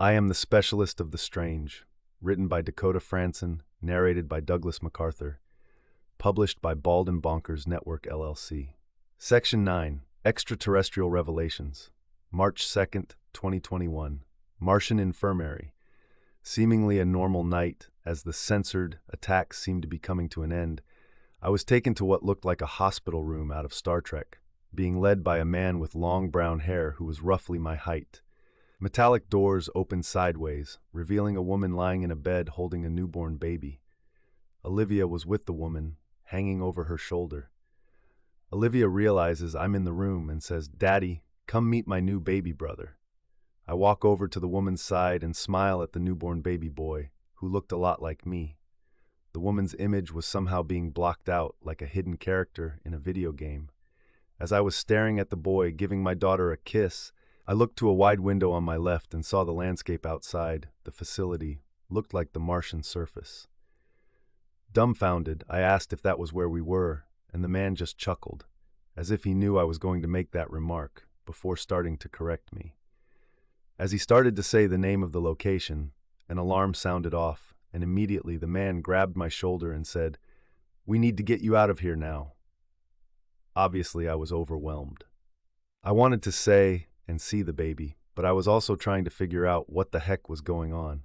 I Am the Specialist of the Strange, written by Dakota Frandsen, narrated by Douglas MacArthur, published by Bald and Bonkers Network LLC. Section 9, Extraterrestrial Revelations, March 2nd, 2021, Martian Infirmary. Seemingly a normal night, as the censored attacks seemed to be coming to an end, I was taken to what looked like a hospital room out of Star Trek, being led by a man with long brown hair who was roughly my height. Metallic doors opened sideways, revealing a woman lying in a bed holding a newborn baby. Olivia was with the woman, hanging over her shoulder. Olivia realizes I'm in the room and says, "Daddy, come meet my new baby brother." I walk over to the woman's side and smile at the newborn baby boy, who looked a lot like me. The woman's image was somehow being blocked out like a hidden character in a video game. As I was staring at the boy giving my daughter a kiss, I looked to a wide window on my left and saw the landscape outside. The facility looked like the Martian surface. Dumbfounded, I asked if that was where we were, and the man just chuckled, as if he knew I was going to make that remark, before starting to correct me. As he started to say the name of the location, an alarm sounded off, and immediately the man grabbed my shoulder and said, "We need to get you out of here now." Obviously, I was overwhelmed. I wanted to say and see the baby, but I was also trying to figure out what the heck was going on.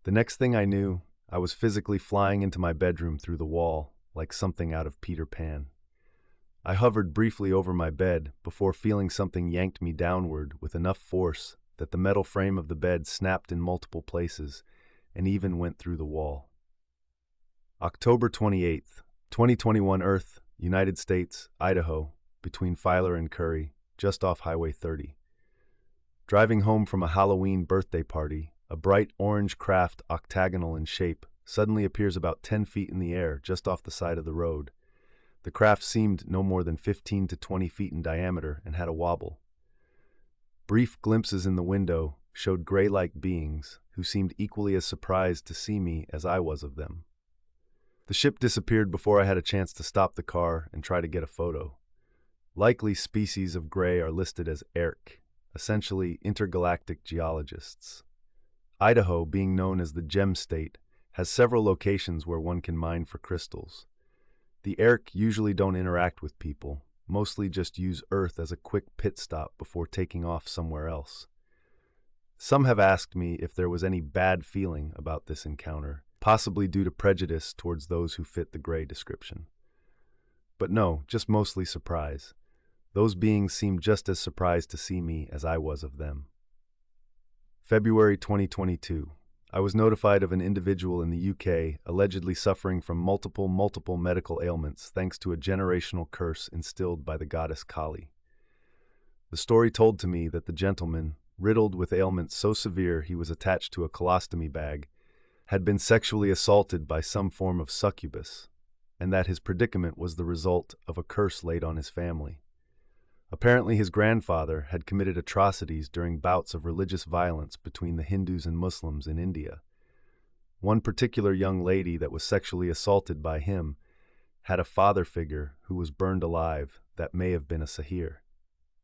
The next thing I knew, I was physically flying into my bedroom through the wall, like something out of Peter Pan. I hovered briefly over my bed before feeling something yanked me downward with enough force that the metal frame of the bed snapped in multiple places and even went through the wall. October 28th, 2021, Earth, United States, Idaho, between Filer and Curry, just off Highway 30. Driving home from a Halloween birthday party, a bright orange craft octagonal in shape suddenly appears about 10 feet in the air just off the side of the road. The craft seemed no more than 15 to 20 feet in diameter and had a wobble. Brief glimpses in the window showed gray-like beings who seemed equally as surprised to see me as I was of them. The ship disappeared before I had a chance to stop the car and try to get a photo. Likely species of gray are listed as ERC, essentially intergalactic geologists. Idaho, being known as the Gem State, has several locations where one can mine for crystals. The ERC usually don't interact with people, mostly just use Earth as a quick pit stop before taking off somewhere else. Some have asked me if there was any bad feeling about this encounter, possibly due to prejudice towards those who fit the gray description. But no, just mostly surprise. Those beings seemed just as surprised to see me as I was of them. February 2022. I was notified of an individual in the UK allegedly suffering from multiple medical ailments thanks to a generational curse instilled by the goddess Kali. The story told to me that the gentleman, riddled with ailments so severe he was attached to a colostomy bag, had been sexually assaulted by some form of succubus, and that his predicament was the result of a curse laid on his family. Apparently his grandfather had committed atrocities during bouts of religious violence between the Hindus and Muslims in India. One particular young lady that was sexually assaulted by him had a father figure who was burned alive that may have been a sahir.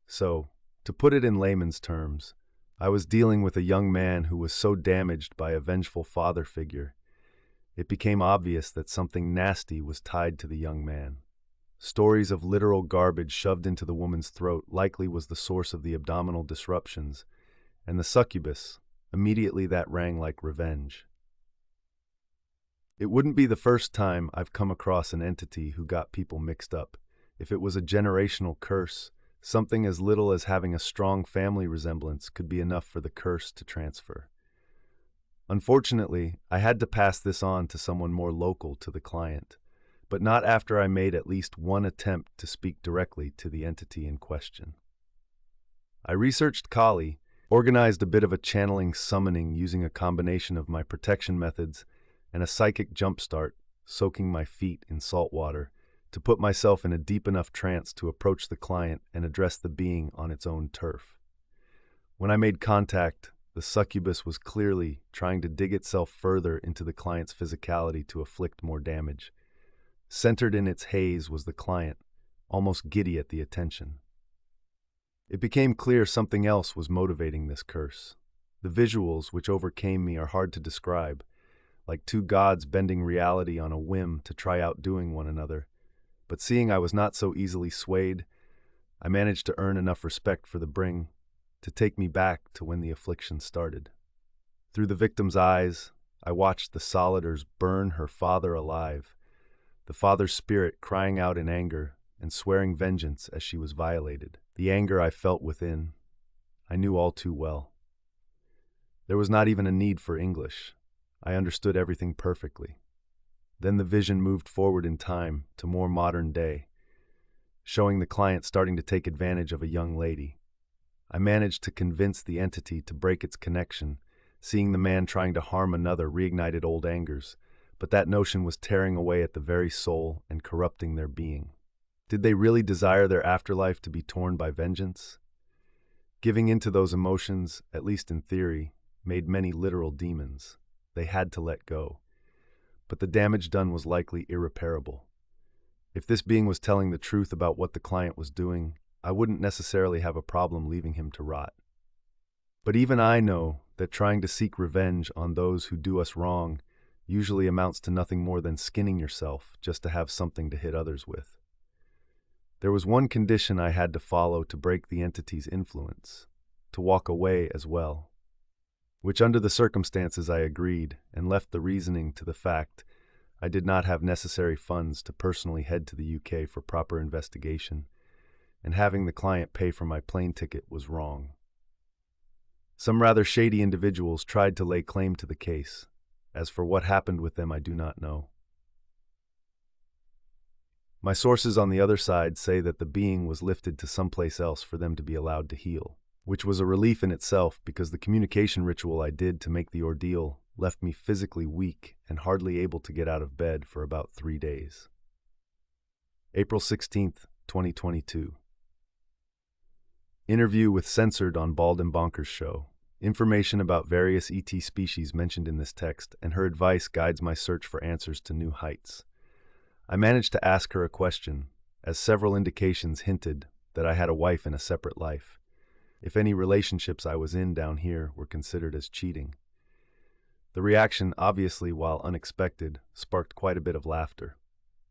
So, to put it in layman's terms, I was dealing with a young man who was so damaged by a vengeful father figure, it became obvious that something nasty was tied to the young man. Stories of literal garbage shoved into the woman's throat likely was the source of the abdominal disruptions, and the succubus, immediately that rang like revenge. It wouldn't be the first time I've come across an entity who got people mixed up. If it was a generational curse, something as little as having a strong family resemblance could be enough for the curse to transfer. Unfortunately, I had to pass this on to someone more local to the client, but not after I made at least one attempt to speak directly to the entity in question. I researched Kali, organized a bit of a channeling summoning using a combination of my protection methods and a psychic jumpstart, soaking my feet in salt water, to put myself in a deep enough trance to approach the client and address the being on its own turf. When I made contact, the succubus was clearly trying to dig itself further into the client's physicality to inflict more damage. Centered in its haze was the client, almost giddy at the attention. It became clear something else was motivating this curse. The visuals, which overcame me, are hard to describe, like two gods bending reality on a whim to try outdoing one another. But seeing I was not so easily swayed, I managed to earn enough respect for the bring to take me back to when the affliction started. Through the victim's eyes, I watched the solidars burn her father alive, the father's spirit crying out in anger and swearing vengeance as she was violated. The anger I felt within, I knew all too well. There was not even a need for English. I understood everything perfectly. Then the vision moved forward in time to more modern day, showing the client starting to take advantage of a young lady. I managed to convince the entity to break its connection. Seeing the man trying to harm another reignited old angers, but that notion was tearing away at the very soul and corrupting their being. Did they really desire their afterlife to be torn by vengeance? Giving into those emotions, at least in theory, made many literal demons. They had to let go. But the damage done was likely irreparable. If this being was telling the truth about what the client was doing, I wouldn't necessarily have a problem leaving him to rot. But even I know that trying to seek revenge on those who do us wrong usually amounts to nothing more than skinning yourself just to have something to hit others with. There was one condition I had to follow to break the entity's influence, to walk away as well, which under the circumstances I agreed and left the reasoning to the fact I did not have necessary funds to personally head to the UK for proper investigation, and having the client pay for my plane ticket was wrong. Some rather shady individuals tried to lay claim to the case. As for what happened with them, I do not know. My sources on the other side say that the being was lifted to someplace else for them to be allowed to heal, which was a relief in itself because the communication ritual I did to make the ordeal left me physically weak and hardly able to get out of bed for about 3 days. April 16th, 2022. Interview with Censored on Bald and Bonkers show. Information about various ET species mentioned in this text, and her advice guides my search for answers to new heights. I managed to ask her a question, as several indications hinted that I had a wife in a separate life, if any relationships I was in down here were considered as cheating. The reaction, obviously while unexpected, sparked quite a bit of laughter.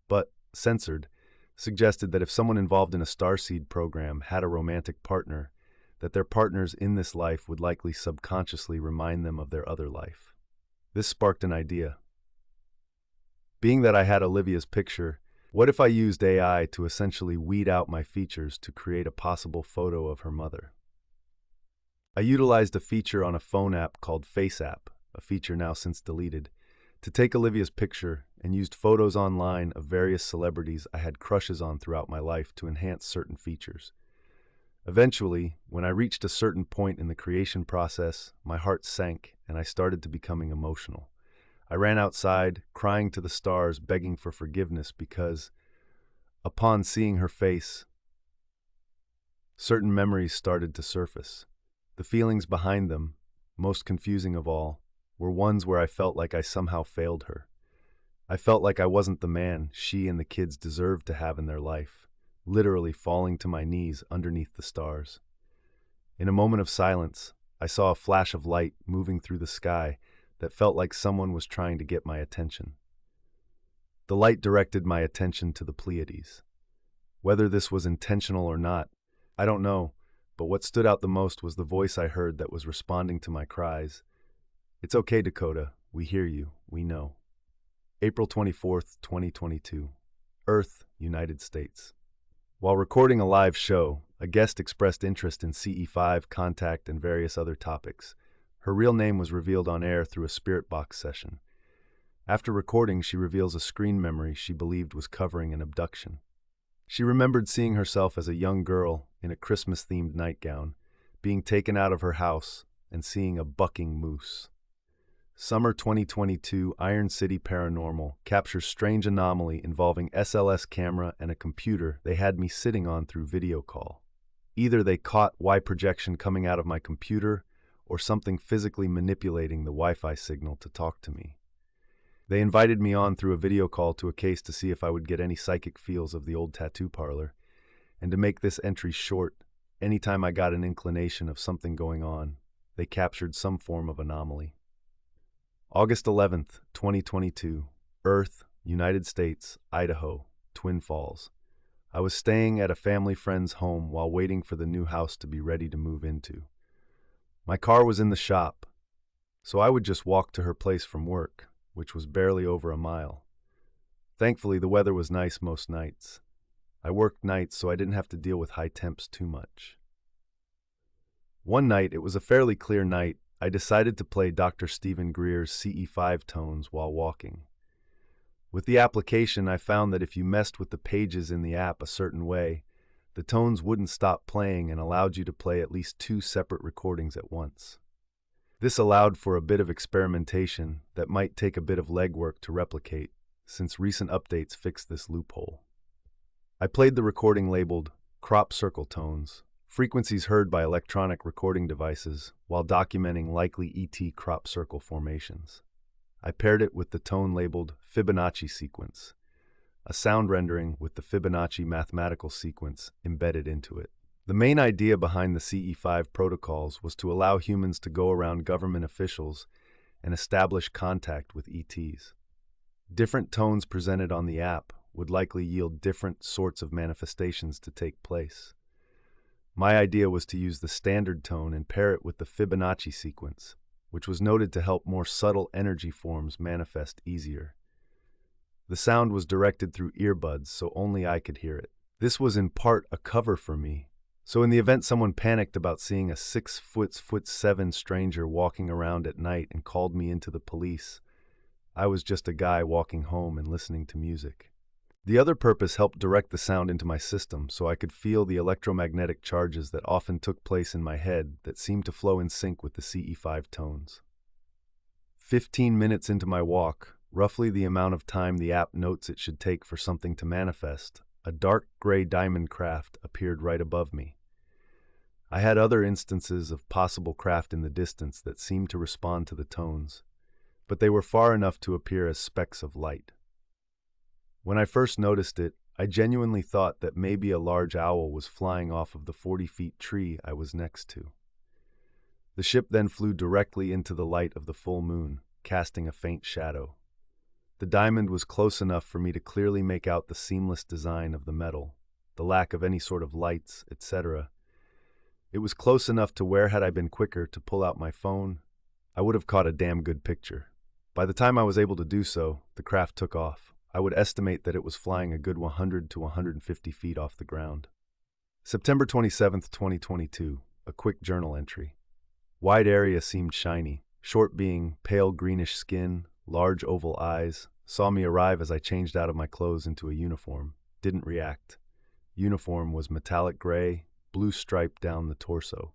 But Censored suggested that if someone involved in a starseed program had a romantic partner, that their partners in this life would likely subconsciously remind them of their other life. This sparked an idea. Being that I had Olivia's picture, what if I used AI to essentially weed out my features to create a possible photo of her mother? I utilized a feature on a phone app called Face App, a feature now since deleted, to take Olivia's picture and used photos online of various celebrities I had crushes on throughout my life to enhance certain features. Eventually, when I reached a certain point in the creation process, my heart sank and I started to becoming emotional. I ran outside, crying to the stars, begging for forgiveness because, upon seeing her face, certain memories started to surface. The feelings behind them, most confusing of all, were ones where I felt like I somehow failed her. I felt like I wasn't the man she and the kids deserved to have in their life, literally falling to my knees underneath the stars. In a moment of silence, I saw a flash of light moving through the sky that felt like someone was trying to get my attention. The light directed my attention to the Pleiades. Whether this was intentional or not, I don't know, but what stood out the most was the voice I heard that was responding to my cries. "It's okay, Dakota. We hear you. We know." April 24th, 2022. Earth, United States. While recording a live show, a guest expressed interest in CE5, contact, and various other topics. Her real name was revealed on air through a spirit box session. After recording, she reveals a screen memory she believed was covering an abduction. She remembered seeing herself as a young girl in a Christmas-themed nightgown, being taken out of her house, and seeing a bucking moose. Summer 2022 Iron City Paranormal captures strange anomaly involving SLS camera and a computer they had me sitting on through video call. Either they caught Y projection coming out of my computer or something physically manipulating the Wi-Fi signal to talk to me. They invited me on through a video call to a case to see if I would get any psychic feels of the old tattoo parlor, and to make this entry short, anytime I got an inclination of something going on, they captured some form of anomaly. August 11th, 2022, Earth, United States, Idaho, Twin Falls. I was staying at a family friend's home while waiting for the new house to be ready to move into. My car was in the shop, so I would just walk to her place from work, which was barely over a mile. Thankfully, the weather was nice most nights. I worked nights, so I didn't have to deal with high temps too much. One night, it was a fairly clear night, I decided to play Dr. Stephen Greer's CE5 tones while walking. With the application, I found that if you messed with the pages in the app a certain way, the tones wouldn't stop playing and allowed you to play at least 2 separate recordings at once. This allowed for a bit of experimentation that might take a bit of legwork to replicate, since recent updates fixed this loophole. I played the recording labeled crop circle tones, frequencies heard by electronic recording devices, while documenting likely ET crop circle formations. I paired it with the tone labeled Fibonacci sequence, a sound rendering with the Fibonacci mathematical sequence embedded into it. The main idea behind the CE5 protocols was to allow humans to go around government officials and establish contact with ETs. Different tones presented on the app would likely yield different sorts of manifestations to take place. My idea was to use the standard tone and pair it with the Fibonacci sequence, which was noted to help more subtle energy forms manifest easier. The sound was directed through earbuds, so only I could hear it. This was in part a cover for me, so in the event someone panicked about seeing a 6'7" stranger walking around at night and called me into the police, I was just a guy walking home and listening to music. The other purpose helped direct the sound into my system so I could feel the electromagnetic charges that often took place in my head that seemed to flow in sync with the CE5 tones. 15 minutes into my walk, roughly the amount of time the app notes it should take for something to manifest, a dark gray diamond craft appeared right above me. I had other instances of possible craft in the distance that seemed to respond to the tones, but they were far enough to appear as specks of light. When I first noticed it, I genuinely thought that maybe a large owl was flying off of the 40-foot tree I was next to. The ship then flew directly into the light of the full moon, casting a faint shadow. The diamond was close enough for me to clearly make out the seamless design of the metal, the lack of any sort of lights, etc. It was close enough to where, had I been quicker to pull out my phone, I would have caught a damn good picture. By the time I was able to do so, the craft took off. I would estimate that it was flying a good 100 to 150 feet off the ground. September 27th, 2022, a quick journal entry. Wide area seemed shiny. Short being, pale greenish skin, large oval eyes, saw me arrive as I changed out of my clothes into a uniform. Didn't react. Uniform was metallic gray, blue stripe down the torso.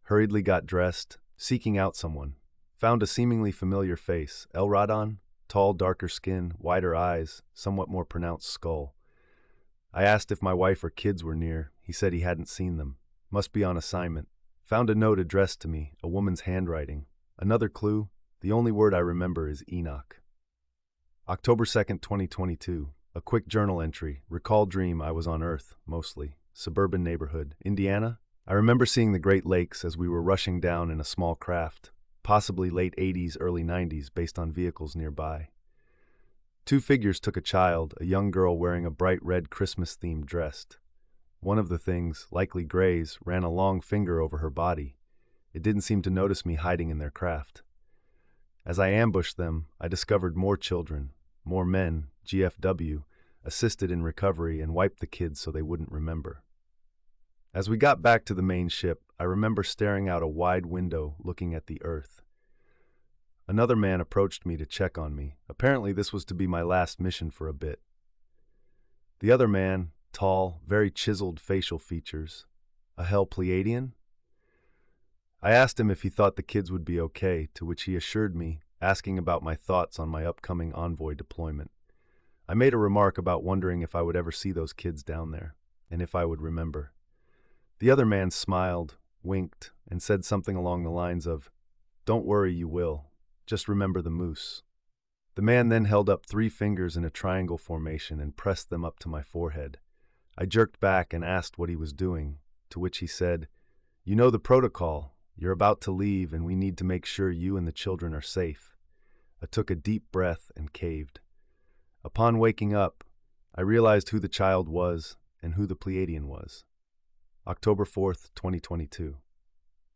Hurriedly got dressed, seeking out someone. Found a seemingly familiar face, Elrodon. Tall, darker skin, wider eyes, somewhat more pronounced skull. I asked if my wife or kids were near. He said he hadn't seen them. Must be on assignment. Found a note addressed to me, a woman's handwriting. Another clue, the only word I remember is Enoch. October 2nd, 2022. A quick journal entry. Recall dream I was on Earth, mostly. Suburban neighborhood. Indiana? I remember seeing the Great Lakes as we were rushing down in a small craft. Possibly late 80s, early 90s, based on vehicles nearby. 2 figures took a child, a young girl wearing a bright red Christmas-themed dress. One of the things, likely grays, ran a long finger over her body. It didn't seem to notice me hiding in their craft. As I ambushed them, I discovered more children, more men, GFW, assisted in recovery and wiped the kids so they wouldn't remember. As we got back to the main ship, I remember staring out a wide window looking at the Earth. Another man approached me to check on me. Apparently this was to be my last mission for a bit. The other man, tall, very chiseled facial features. A Hell Pleiadian? I asked him if he thought the kids would be okay, to which he assured me, asking about my thoughts on my upcoming envoy deployment. I made a remark about wondering if I would ever see those kids down there, and if I would remember. The other man smiled, winked, and said something along the lines of, "Don't worry, you will. Just remember the moose." The man then held up 3 fingers in a triangle formation and pressed them up to my forehead. I jerked back and asked what he was doing, to which he said, "You know the protocol. You're about to leave, and we need to make sure you and the children are safe." I took a deep breath and caved. Upon waking up, I realized who the child was and who the Pleiadian was. October 4th, 2022.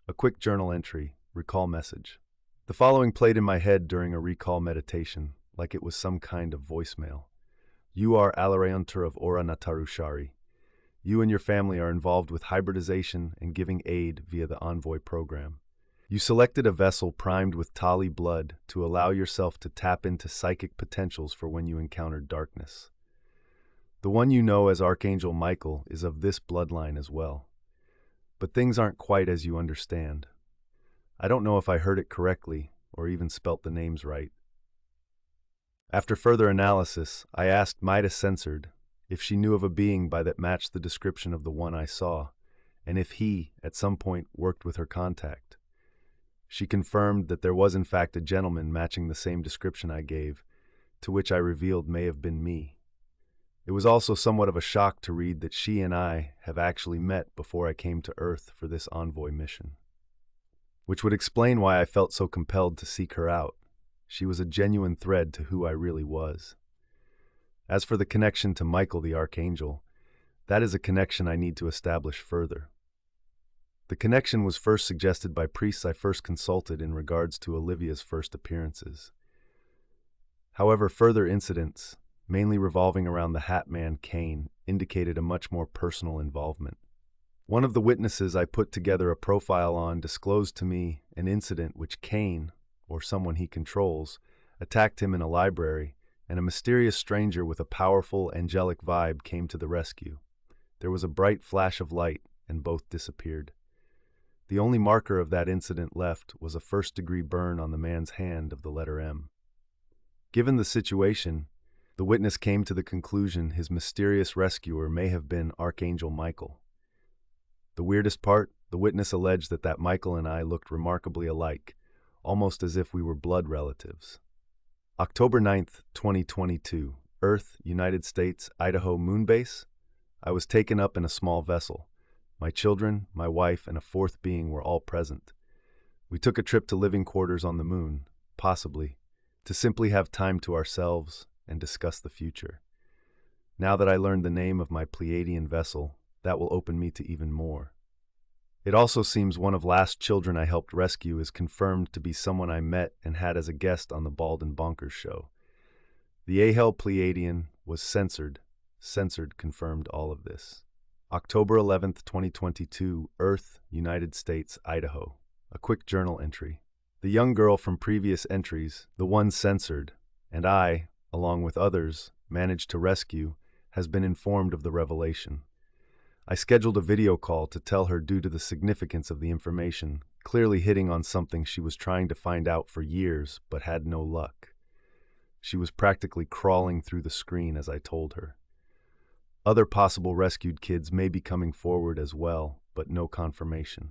A quick journal entry, recall message. The following played in my head during a recall meditation, like it was some kind of voicemail. "You are Alareunter of Ora Natarushari. You and your family are involved with hybridization and giving aid via the Envoy program. You selected a vessel primed with Tali blood to allow yourself to tap into psychic potentials for when you encountered darkness. The one you know as Archangel Michael is of this bloodline as well. But things aren't quite as you understand. I don't know if I heard it correctly or even spelt the names right. After further analysis, I asked Midas Censored if she knew of a being by that matched the description of the one I saw, and if he, at some point, worked with her contact. She confirmed that there was in fact a gentleman matching the same description I gave, to which I revealed may have been me. It was also somewhat of a shock to read that she and I have actually met before I came to Earth for this Envoy mission. Which would explain why I felt so compelled to seek her out. She was a genuine thread to who I really was. As for the connection to Michael the Archangel, that is a connection I need to establish further. The connection was first suggested by priests I first consulted in regards to Olivia's first appearances. However, further incidents, mainly revolving around the Hat Man Cain, indicated a much more personal involvement. One of the witnesses I put together a profile on disclosed to me an incident which Cain, or someone he controls, attacked him in a library, and a mysterious stranger with a powerful angelic vibe came to the rescue. There was a bright flash of light, and both disappeared. The only marker of that incident left was a first-degree burn on the man's hand of the letter M. Given the situation, the witness came to the conclusion his mysterious rescuer may have been Archangel Michael. The weirdest part, the witness alleged that Michael and I looked remarkably alike, almost as if we were blood relatives. October 9th, 2022, Earth, United States, Idaho Moonbase. I was taken up in a small vessel. My children, my wife, and a fourth being were all present. We took a trip to living quarters on the moon, possibly, to simply have time to ourselves and discuss the future. Now that I learned the name of my Pleiadian vessel, that will open me to even more. It also seems one of last children I helped rescue is confirmed to be someone I met and had as a guest on the Bald and Bonkers show. The Ahel Pleiadian was censored. Censored confirmed all of this. October 11th, 2022, Earth, United States, Idaho. A quick journal entry. The young girl from previous entries, the one censored, and I, along with others, managed to rescue, has been informed of the revelation. I scheduled a video call to tell her due to the significance of the information, clearly hitting on something she was trying to find out for years but had no luck. She was practically crawling through the screen as I told her. Other possible rescued kids may be coming forward as well, but no confirmation.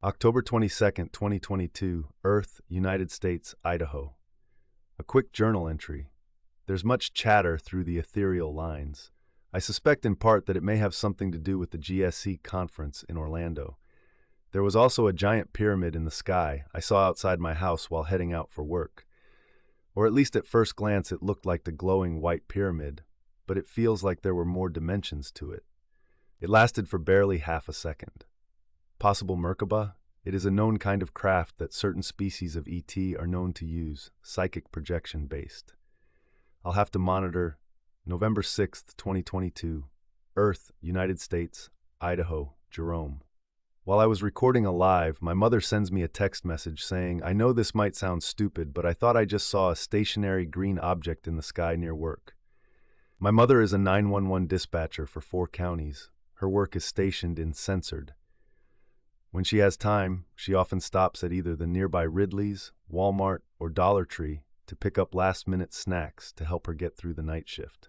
October 22nd, 2022, Earth, United States, Idaho. A quick journal entry. There's much chatter through the ethereal lines. I suspect in part that it may have something to do with the GSC conference in Orlando. There was also a giant pyramid in the sky I saw outside my house while heading out for work. Or at least at first glance it looked like the glowing white pyramid, but it feels like there were more dimensions to it. It lasted for barely half a second. Possible Merkaba? It is a known kind of craft that certain species of ET are known to use, psychic projection based. I'll have to monitor. November 6th, 2022, Earth, United States, Idaho, Jerome. While I was recording a live, my mother sends me a text message saying, "I know this might sound stupid, but I thought I just saw a stationary green object in the sky near work." My mother is a 911 dispatcher for 4 counties. Her work is stationed in Censored. When she has time, she often stops at either the nearby Ridley's, Walmart, or Dollar Tree to pick up last-minute snacks to help her get through the night shift.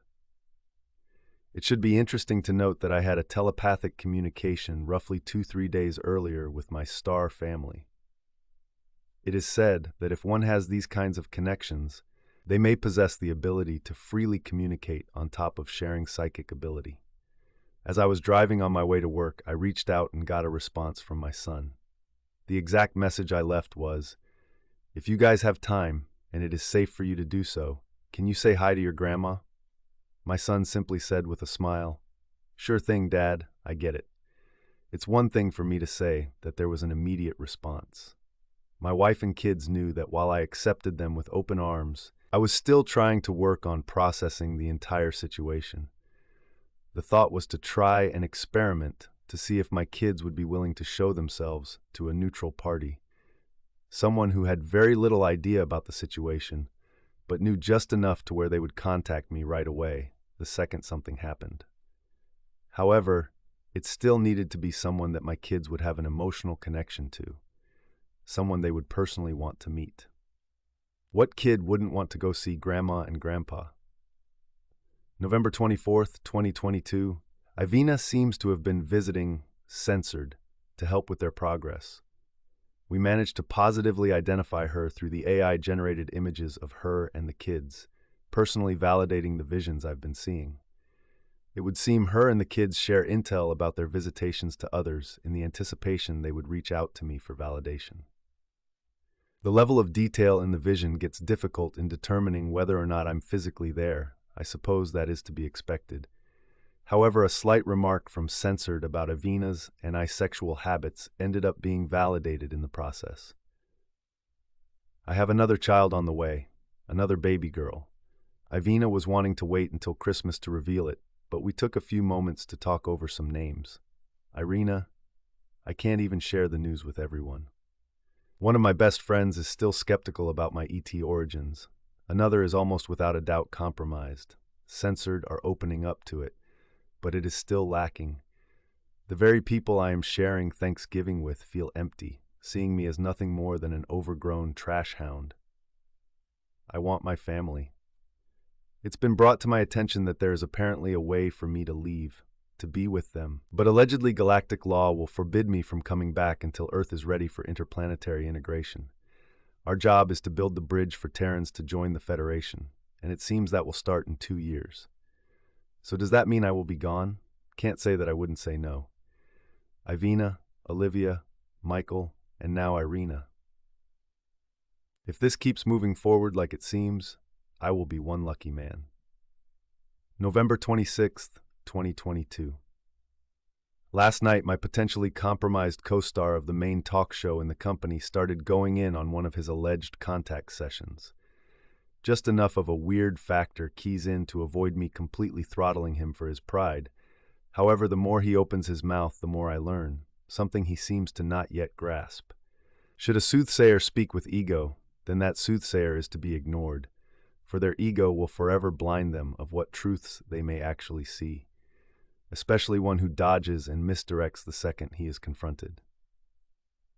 It should be interesting to note that I had a telepathic communication roughly 2-3 days earlier with my star family. It is said that if one has these kinds of connections, they may possess the ability to freely communicate on top of sharing psychic ability. As I was driving on my way to work, I reached out and got a response from my son. The exact message I left was, "If you guys have time, and it is safe for you to do so, can you say hi to your grandma?" My son simply said with a smile, "Sure thing, Dad, I get it." It's one thing for me to say that there was an immediate response. My wife and kids knew that while I accepted them with open arms, I was still trying to work on processing the entire situation. The thought was to try and experiment to see if my kids would be willing to show themselves to a neutral party, someone who had very little idea about the situation, but knew just enough to where they would contact me right away the second something happened. However, it still needed to be someone that my kids would have an emotional connection to, someone they would personally want to meet. What kid wouldn't want to go see Grandma and Grandpa? November 24th, 2022, Ivina seems to have been visiting Censored to help with their progress. We managed to positively identify her through the AI-generated images of her and the kids, personally validating the visions I've been seeing. It would seem her and the kids share intel about their visitations to others in the anticipation they would reach out to me for validation. The level of detail in the vision gets difficult in determining whether or not I'm physically there. I suppose that is to be expected. However, a slight remark from Censored about Ivina's and I sexual habits ended up being validated in the process. I have another child on the way, another baby girl. Ivina was wanting to wait until Christmas to reveal it, but we took a few moments to talk over some names. Irina, I can't even share the news with everyone. One of my best friends is still skeptical about my ET origins. Another is almost without a doubt compromised. Censored are opening up to it, but it is still lacking. The very people I am sharing Thanksgiving with feel empty, seeing me as nothing more than an overgrown trash hound. I want my family. It's been brought to my attention that there is apparently a way for me to leave, to be with them, but allegedly galactic law will forbid me from coming back until Earth is ready for interplanetary integration. Our job is to build the bridge for Terrans to join the Federation, and it seems that will start in 2 years. So does that mean I will be gone? Can't say that I wouldn't say no. Ivina, Olivia, Michael, and now Irina. If this keeps moving forward like it seems, I will be one lucky man. November 26th, 2022. Last night, my potentially compromised co-star of the main talk show in the company started going in on one of his alleged contact sessions. Just enough of a weird factor keys in to avoid me completely throttling him for his pride. However, the more he opens his mouth, the more I learn, something he seems to not yet grasp. Should a soothsayer speak with ego, then that soothsayer is to be ignored, for their ego will forever blind them of what truths they may actually see, especially one who dodges and misdirects the second he is confronted.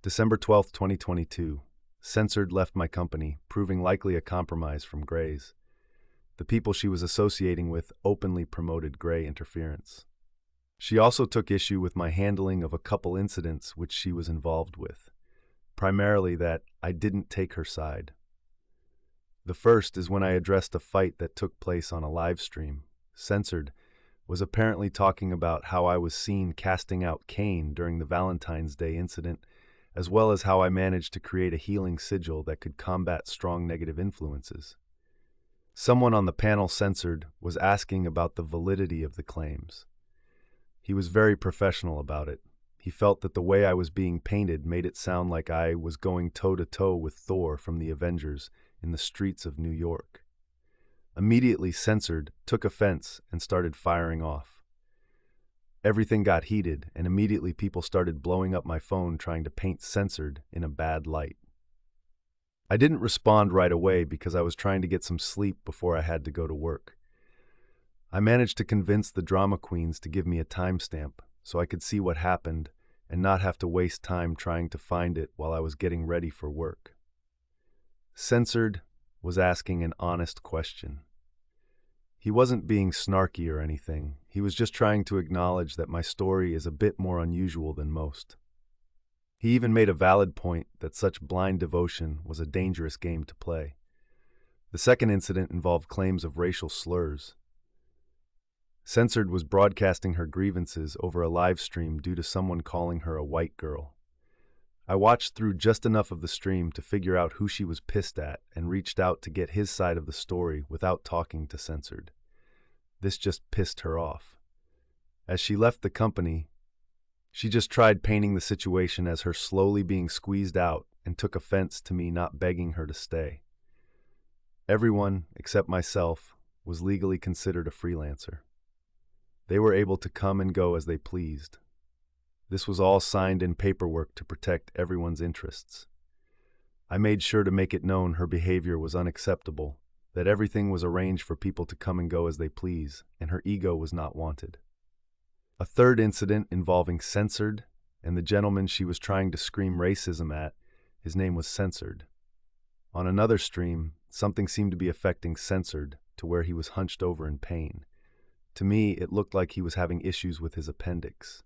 December 12th, 2022. Censored left my company, proving likely a compromise from Gray's. The people she was associating with openly promoted Gray interference. She also took issue with my handling of a couple incidents which she was involved with, primarily that I didn't take her side. The first is when I addressed a fight that took place on a live stream. Censored was apparently talking about how I was seen casting out Cain during the Valentine's Day incident, as well as how I managed to create a healing sigil that could combat strong negative influences. Someone on the panel Censored was asking about the validity of the claims. He was very professional about it. He felt that the way I was being painted made it sound like I was going toe-to-toe with Thor from the Avengers in the streets of New York. Immediately, Censored took offense and started firing off. Everything got heated, and immediately people started blowing up my phone trying to paint Censored in a bad light. I didn't respond right away because I was trying to get some sleep before I had to go to work. I managed to convince the drama queens to give me a timestamp so I could see what happened and not have to waste time trying to find it while I was getting ready for work. Censored was asking an honest question. He wasn't being snarky or anything. He was just trying to acknowledge that my story is a bit more unusual than most. He even made a valid point that such blind devotion was a dangerous game to play. The second incident involved claims of racial slurs. Censored was broadcasting her grievances over a live stream due to someone calling her a white girl. I watched through just enough of the stream to figure out who she was pissed at and reached out to get his side of the story without talking to Censored. This just pissed her off. As she left the company, she just tried painting the situation as her slowly being squeezed out and took offense to me not begging her to stay. Everyone, except myself, was legally considered a freelancer. They were able to come and go as they pleased. This was all signed in paperwork to protect everyone's interests. I made sure to make it known her behavior was unacceptable, that everything was arranged for people to come and go as they please, and her ego was not wanted. A third incident involving Censored and the gentleman she was trying to scream racism at, his name was Censored. On another stream, something seemed to be affecting Censored to where he was hunched over in pain. To me, it looked like he was having issues with his appendix.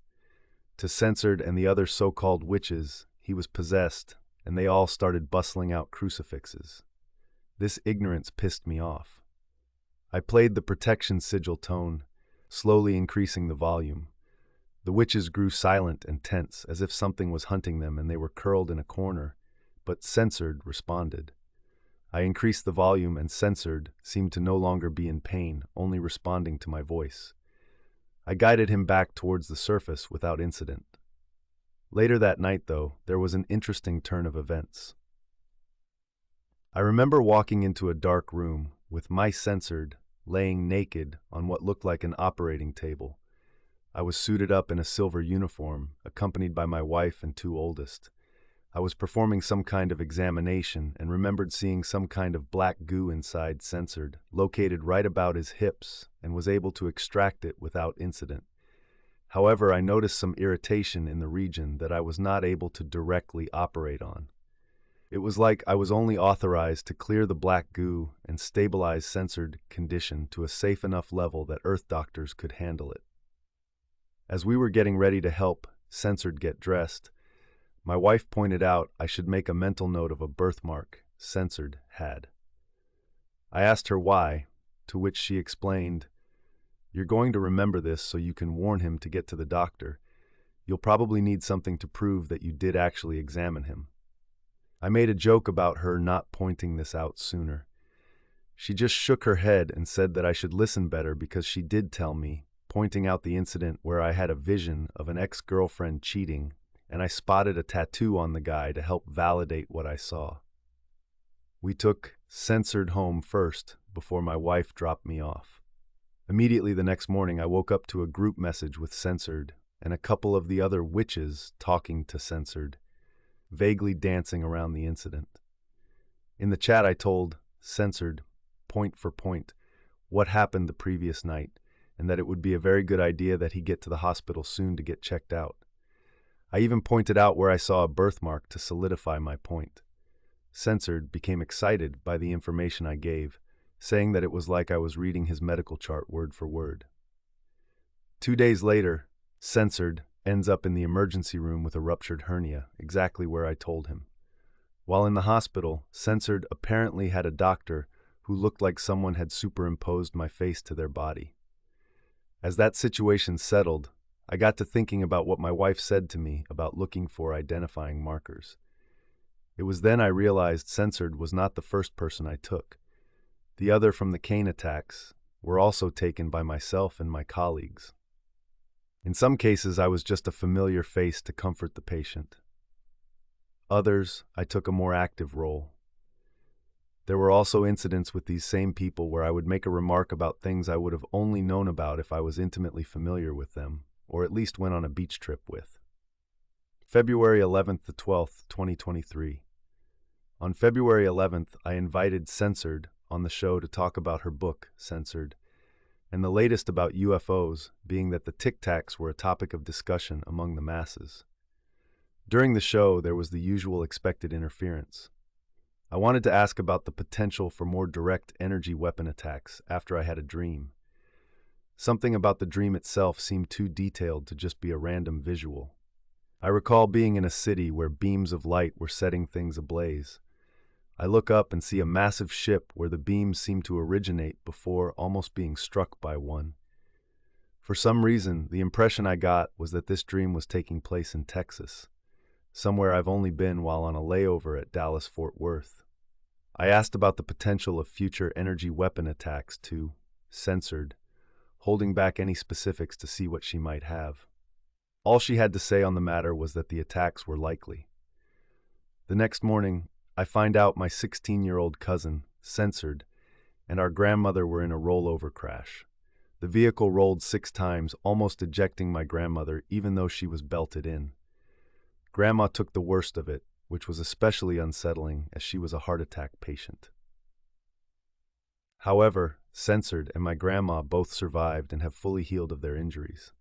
To Censored and the other so-called witches, he was possessed, and they all started bustling out crucifixes. This ignorance pissed me off. I played the protection sigil tone, slowly increasing the volume. The witches grew silent and tense, as if something was hunting them and they were curled in a corner, but Censored responded. I increased the volume and Censored seemed to no longer be in pain, only responding to my voice. I guided him back towards the surface without incident. Later that night, though, there was an interesting turn of events. I remember walking into a dark room with my Censored laying naked on what looked like an operating table. I was suited up in a silver uniform, accompanied by my wife and two oldest. I was performing some kind of examination and remembered seeing some kind of black goo inside Censored, located right about his hips, and was able to extract it without incident. However, I noticed some irritation in the region that I was not able to directly operate on. It was like I was only authorized to clear the black goo and stabilize Censored condition to a safe enough level that Earth doctors could handle it. As we were getting ready to help Censored get dressed, my wife pointed out I should make a mental note of a birthmark Censored had. I asked her why, to which she explained, "You're going to remember this so you can warn him to get to the doctor. You'll probably need something to prove that you did actually examine him." I made a joke about her not pointing this out sooner. She just shook her head and said that I should listen better because she did tell me, pointing out the incident where I had a vision of an ex-girlfriend cheating, and I spotted a tattoo on the guy to help validate what I saw. We took Censored home first before my wife dropped me off. Immediately the next morning I woke up to a group message with Censored and a couple of the other witches talking to Censored, vaguely dancing around the incident. In the chat I told Censored, point for point, what happened the previous night, and that it would be a very good idea that he get to the hospital soon to get checked out. I even pointed out where I saw a birthmark to solidify my point. Censored became excited by the information I gave, saying that it was like I was reading his medical chart word for word. 2 days later, Censored ends up in the emergency room with a ruptured hernia, exactly where I told him. While in the hospital, Censored apparently had a doctor who looked like someone had superimposed my face to their body. As that situation settled, I got to thinking about what my wife said to me about looking for identifying markers. It was then I realized Censored was not the first person I took. The other from the cane attacks were also taken by myself and my colleagues. In some cases, I was just a familiar face to comfort the patient. Others, I took a more active role. There were also incidents with these same people where I would make a remark about things I would have only known about if I was intimately familiar with them, or at least went on a beach trip with. February 11th to 12th, 2023. On February 11th, I invited Censored on the show to talk about her book, Censored, and the latest about UFOs being that the Tic Tacs were a topic of discussion among the masses. During the show, there was the usual expected interference. I wanted to ask about the potential for more direct energy weapon attacks after I had a dream. Something about the dream itself seemed too detailed to just be a random visual. I recall being in a city where beams of light were setting things ablaze. I look up and see a massive ship where the beams seem to originate before almost being struck by one. For some reason, the impression I got was that this dream was taking place in Texas. somewhere I've only been while on a layover at Dallas-Fort Worth. I asked about the potential of future energy weapon attacks to censored, holding back any specifics to see what she might have. All she had to say on the matter was that the attacks were likely. The next morning, I find out my 16-year-old cousin, censored, and our grandmother were in a rollover crash. The vehicle rolled 6 times, almost ejecting my grandmother even though she was belted in. Grandma took the worst of it, which was especially unsettling as she was a heart attack patient. However, censored and my grandma both survived and have fully healed of their injuries.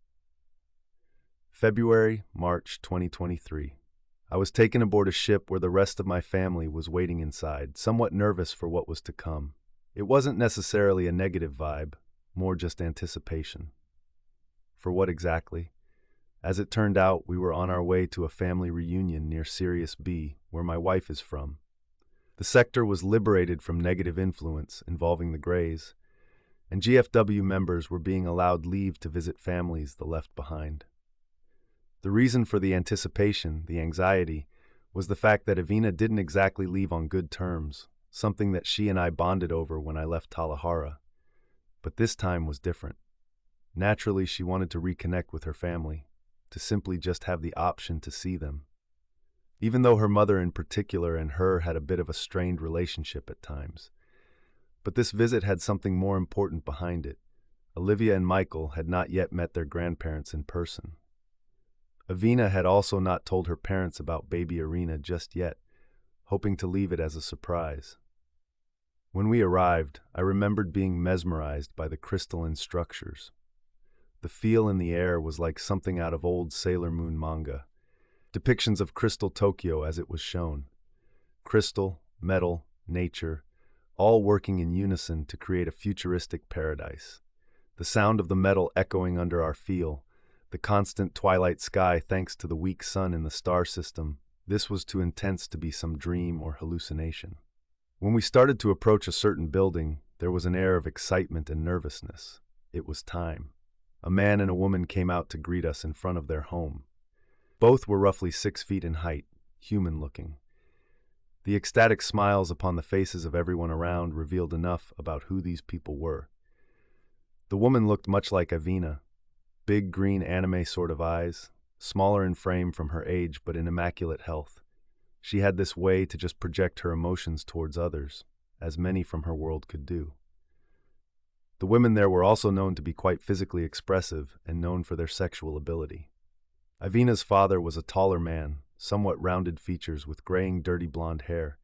February, March 2023. I was taken aboard a ship where the rest of my family was waiting inside, somewhat nervous for what was to come. It wasn't necessarily a negative vibe, more just anticipation. For what exactly? As it turned out, we were on our way to a family reunion near Sirius B, where my wife is from. The sector was liberated from negative influence involving the Greys, and GFW members were being allowed leave to visit families the left behind. The reason for the anticipation, the anxiety, was the fact that Evina didn't exactly leave on good terms, something that she and I bonded over when I left Talahara. But this time was different. Naturally, she wanted to reconnect with her family, to simply just have the option to see them. Even though her mother in particular and her had a bit of a strained relationship at times. But this visit had something more important behind it. Olivia and Michael had not yet met their grandparents in person. Evina had also not told her parents about baby Irina just yet, hoping to leave it as a surprise. When we arrived, I remembered being mesmerized by the crystalline structures. The feel in the air was like something out of old Sailor Moon manga. Depictions of Crystal Tokyo as it was shown. Crystal, metal, nature, all working in unison to create a futuristic paradise. The sound of the metal echoing under our feel, the constant twilight sky thanks to the weak sun in the star system, this was too intense to be some dream or hallucination. When we started to approach a certain building, there was an air of excitement and nervousness. It was time. A man and a woman came out to greet us in front of their home. Both were roughly 6 feet in height, human-looking. The ecstatic smiles upon the faces of everyone around revealed enough about who these people were. The woman looked much like Evina, big green anime sort of eyes, smaller in frame from her age but in immaculate health. She had this way to just project her emotions towards others, as many from her world could do. The women there were also known to be quite physically expressive and known for their sexual ability. Ivina's father was a taller man, somewhat rounded features with graying dirty blonde hair.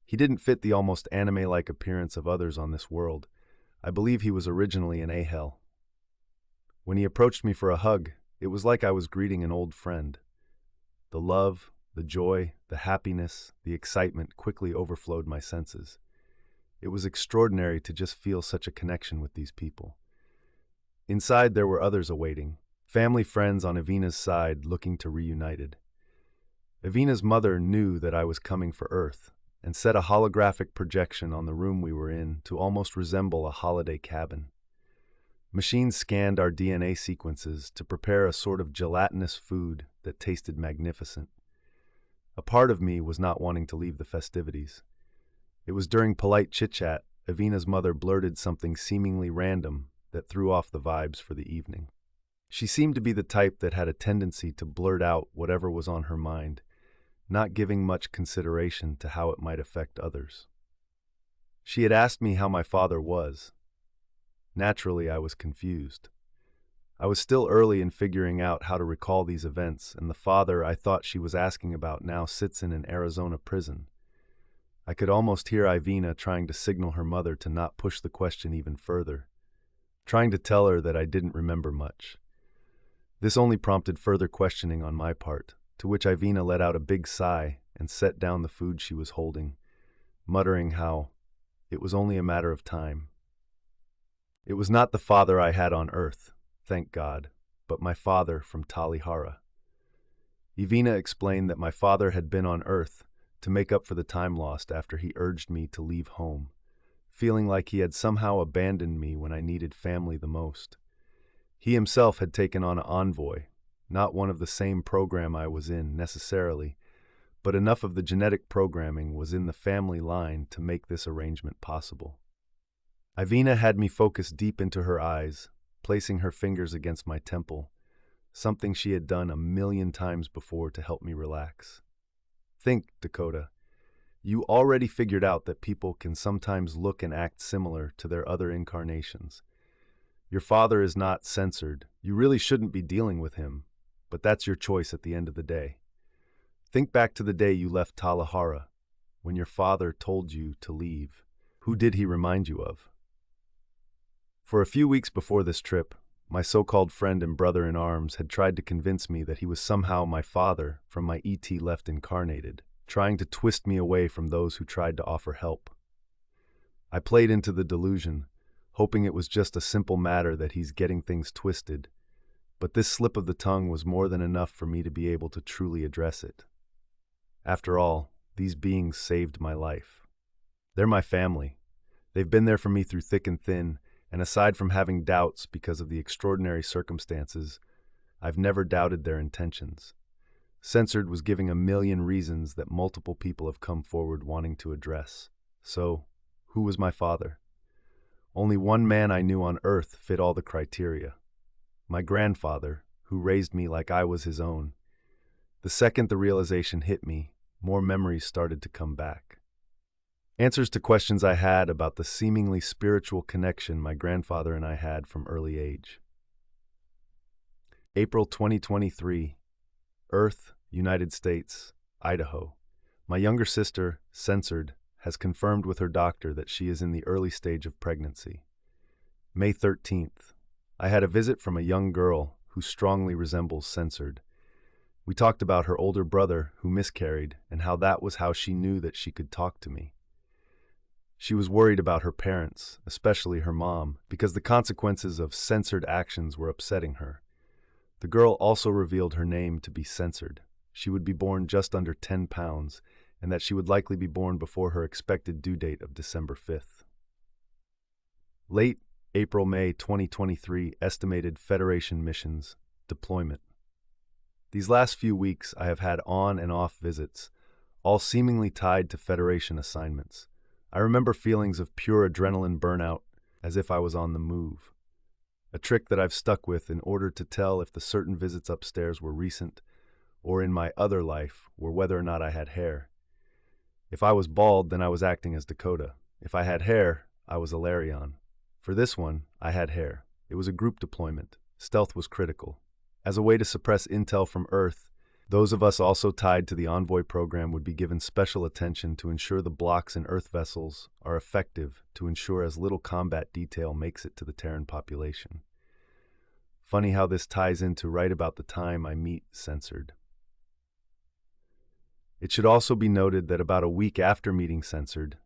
He didn't fit the almost anime-like appearance of others on this world. I believe he was originally an Ahel. When he approached me for a hug, it was like I was greeting an old friend. The love, the joy, the happiness, the excitement quickly overflowed my senses. It was extraordinary to just feel such a connection with these people. Inside there were others awaiting, family friends on Evina's side looking to reunited. Evina's mother knew that I was coming for Earth and set a holographic projection on the room we were in to almost resemble a holiday cabin. Machines scanned our DNA sequences to prepare a sort of gelatinous food that tasted magnificent. A part of me was not wanting to leave the festivities. It was during polite chit-chat, Evina's mother blurted something seemingly random that threw off the vibes for the evening. She seemed to be the type that had a tendency to blurt out whatever was on her mind, not giving much consideration to how it might affect others. She had asked me how my father was. Naturally, I was confused. I was still early in figuring out how to recall these events, and the father I thought she was asking about now sits in an Arizona prison. I could almost hear Ivina trying to signal her mother to not push the question even further, trying to tell her that I didn't remember much. This only prompted further questioning on my part, to which Ivina let out a big sigh and set down the food she was holding, muttering how it was only a matter of time. It was not the father I had on Earth, thank God, but my father from Talihara. Ivina explained that my father had been on Earth to make up for the time lost after he urged me to leave home, feeling like he had somehow abandoned me when I needed family the most. He himself had taken on an envoy, not one of the same program I was in necessarily, but enough of the genetic programming was in the family line to make this arrangement possible. Ivina had me focus deep into her eyes, placing her fingers against my temple, something she had done 1,000,000 times before to help me relax. Think, Dakota. You already figured out that people can sometimes look and act similar to their other incarnations. Your father is not censored. You really shouldn't be dealing with him, but that's your choice at the end of the day. Think back to the day you left Talahara, when your father told you to leave. Who did he remind you of? For a few weeks before this trip, my so-called friend and brother-in-arms had tried to convince me that he was somehow my father from my ET left incarnated, trying to twist me away from those who tried to offer help. I played into the delusion, hoping it was just a simple matter that he's getting things twisted, but this slip of the tongue was more than enough for me to be able to truly address it. After all, these beings saved my life. They're my family. They've been there for me through thick and thin, and aside from having doubts because of the extraordinary circumstances, I've never doubted their intentions. Censored was giving 1,000,000 reasons that multiple people have come forward wanting to address. So, who was my father? Only one man I knew on Earth fit all the criteria. My grandfather, who raised me like I was his own. The second the realization hit me, more memories started to come back. Answers to questions I had about the seemingly spiritual connection my grandfather and I had from early age. April 2023, Earth, United States, Idaho. My younger sister, censored, has confirmed with her doctor that she is in the early stage of pregnancy. May 13th. I had a visit from a young girl who strongly resembles censored. We talked about her older brother who miscarried and how that was how she knew that she could talk to me. She was worried about her parents, especially her mom, because the consequences of censored actions were upsetting her. The girl also revealed her name to be censored. She would be born just under 10 pounds, and that she would likely be born before her expected due date of December 5th. Late April-May 2023 estimated Federation missions, deployment. These last few weeks I have had on and off visits, all seemingly tied to Federation assignments. I remember feelings of pure adrenaline burnout, as if I was on the move. A trick that I've stuck with in order to tell if the certain visits upstairs were recent, or in my other life were whether or not I had hair. If I was bald, then I was acting as Dakota. If I had hair, I was Ilarion. For this one, I had hair. It was a group deployment. Stealth was critical. As a way to suppress intel from Earth, those of us also tied to the Envoy program would be given special attention to ensure the blocks in Earth vessels are effective to ensure as little combat detail makes it to the Terran population. Funny how this ties into right about the time I meet censored. It should also be noted that about a week after meeting censored,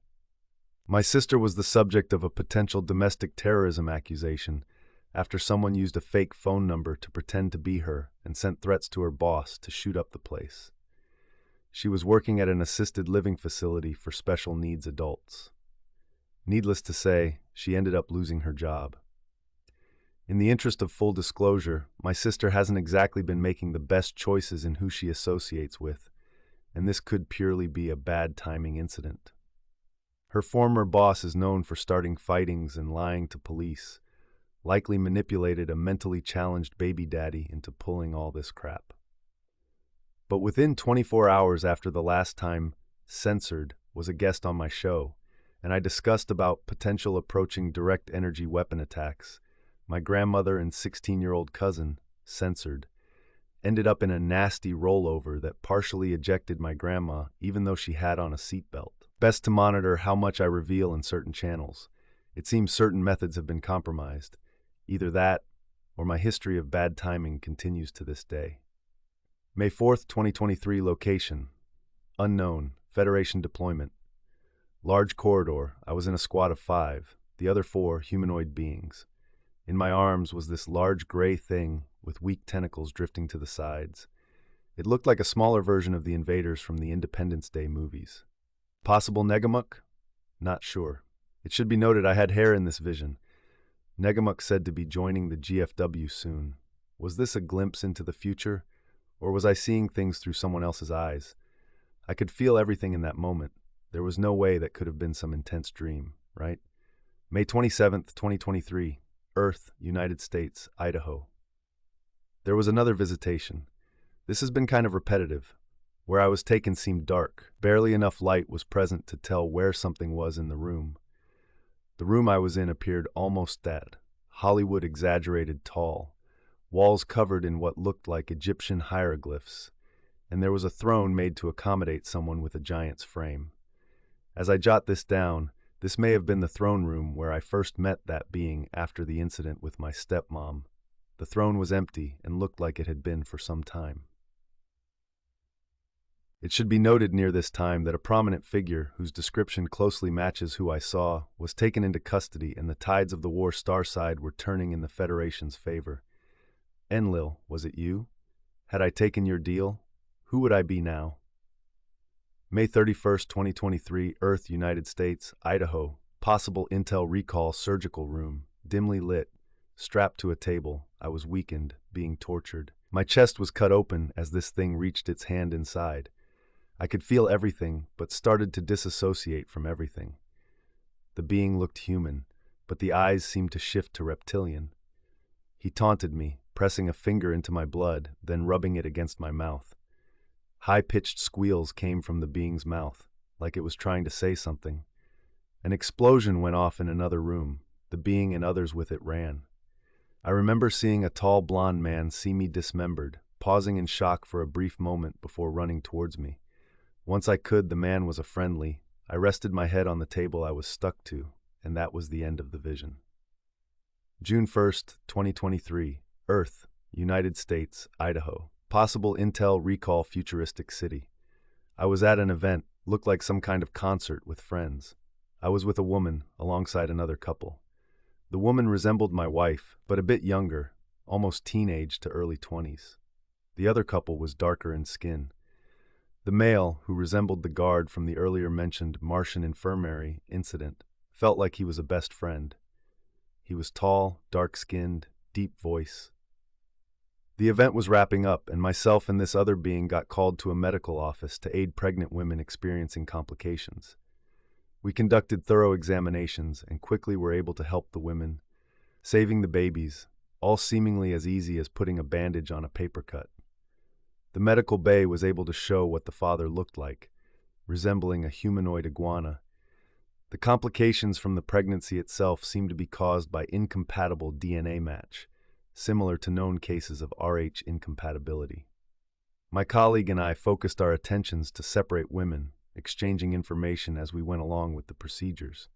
my sister was the subject of a potential domestic terrorism accusation after someone used a fake phone number to pretend to be her and sent threats to her boss to shoot up the place. She was working at an assisted living facility for special needs adults. Needless to say, she ended up losing her job. In the interest of full disclosure, my sister hasn't exactly been making the best choices in who she associates with, and this could purely be a bad timing incident. Her former boss is known for starting fightings and lying to police, likely manipulated a mentally challenged baby daddy into pulling all this crap. But within 24 hours after the last time Censored was a guest on my show, and I discussed about potential approaching direct energy weapon attacks, my grandmother and 16-year-old cousin, Censored, ended up in a nasty rollover that partially ejected my grandma even though she had on a seatbelt. Best to monitor how much I reveal in certain channels. It seems certain methods have been compromised. Either that, or my history of bad timing continues to this day. May 4th, 2023 location. Unknown. Federation deployment. Large corridor. I was in a squad of 5. The other 4 humanoid beings. In my arms was this large gray thing with weak tentacles drifting to the sides. It looked like a smaller version of the invaders from the Independence Day movies. Possible Negamuk? Not sure. It should be noted I had hair in this vision. Negamuk said to be joining the GFW soon. Was this a glimpse into the future, or was I seeing things through someone else's eyes? I could feel everything in that moment. There was no way that could have been some intense dream, right? May 27th, 2023, Earth, United States, Idaho. There was another visitation. This has been kind of repetitive. Where I was taken seemed dark. Barely enough light was present to tell where something was in the room. The room I was in appeared almost that, Hollywood exaggerated tall, walls covered in what looked like Egyptian hieroglyphs, and there was a throne made to accommodate someone with a giant's frame. As I jot this down, this may have been the throne room where I first met that being after the incident with my stepmom. The throne was empty and looked like it had been for some time. It should be noted near this time that a prominent figure, whose description closely matches who I saw, was taken into custody and the tides of the war Starside were turning in the Federation's favor. Enlil, was it you? Had I taken your deal? Who would I be now? May 31st, 2023, Earth, United States, Idaho. Possible intel recall surgical room, dimly lit. Strapped to a table, I was weakened, being tortured. My chest was cut open as this thing reached its hand inside. I could feel everything, but started to disassociate from everything. The being looked human, but the eyes seemed to shift to reptilian. He taunted me, pressing a finger into my blood, then rubbing it against my mouth. High-pitched squeals came from the being's mouth, like it was trying to say something. An explosion went off in another room. The being and others with it ran. I remember seeing a tall blonde man see me dismembered, pausing in shock for a brief moment before running towards me. Once I could, the man was a friendly. I rested my head on the table I was stuck to, and that was the end of the vision. June 1st, 2023, Earth, United States, Idaho. Possible intel recall futuristic city. I was at an event, looked like some kind of concert with friends. I was with a woman, alongside another couple. The woman resembled my wife, but a bit younger, almost teenage to early 20s. The other couple was darker in skin. The male, who resembled the guard from the earlier mentioned Martian infirmary incident, felt like he was a best friend. He was tall, dark-skinned, deep voice. The event was wrapping up, and myself and this other being got called to a medical office to aid pregnant women experiencing complications. We conducted thorough examinations and quickly were able to help the women, saving the babies, all seemingly as easy as putting a bandage on a paper cut. The medical bay was able to show what the father looked like, resembling a humanoid iguana. The complications from the pregnancy itself seemed to be caused by incompatible DNA match, similar to known cases of Rh incompatibility. My colleague and I focused our attentions to separate women, exchanging information as we went along with the procedures.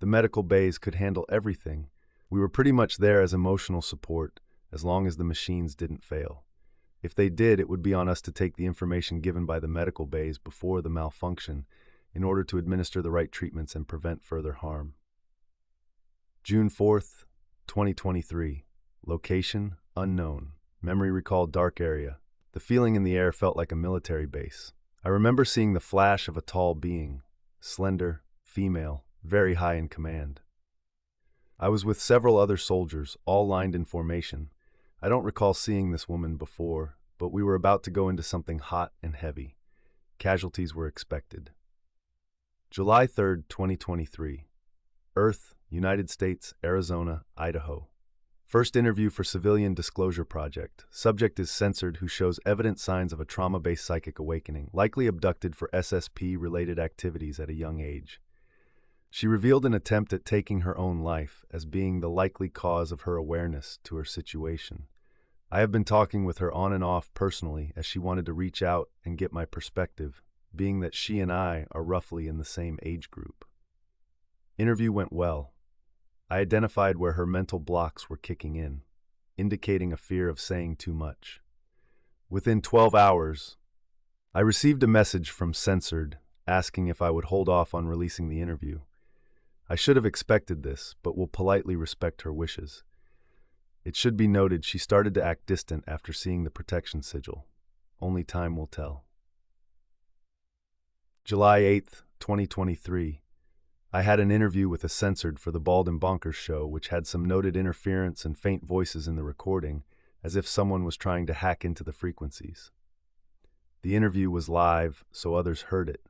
The medical bays could handle everything. We were pretty much there as emotional support, as long as the machines didn't fail. If they did, it would be on us to take the information given by the medical bays before the malfunction in order to administer the right treatments and prevent further harm. June 4th, 2023. Location, unknown. Memory recall, dark area. The feeling in the air felt like a military base. I remember seeing the flash of a tall being, slender, female, very high in command. I was with several other soldiers, all lined in formation. I don't recall seeing this woman before, but we were about to go into something hot and heavy. Casualties were expected. July 3rd, 2023. Earth, United States, Arizona, Idaho. First interview for Civilian Disclosure Project. Subject is censored who shows evident signs of a trauma-based psychic awakening, likely abducted for SSP-related activities at a young age. She revealed an attempt at taking her own life as being the likely cause of her awareness to her situation. I have been talking with her on and off personally as she wanted to reach out and get my perspective, being that she and I are roughly in the same age group. Interview went well. I identified where her mental blocks were kicking in, indicating a fear of saying too much. Within 12 hours, I received a message from Censored asking if I would hold off on releasing the interview. I should have expected this, but will politely respect her wishes. It should be noted she started to act distant after seeing the protection sigil. Only time will tell. July 8th, 2023. I had an interview with a Censored for the Bonkers show, which had some noted interference and faint voices in the recording, as if someone was trying to hack into the frequencies. The interview was live, so others heard it.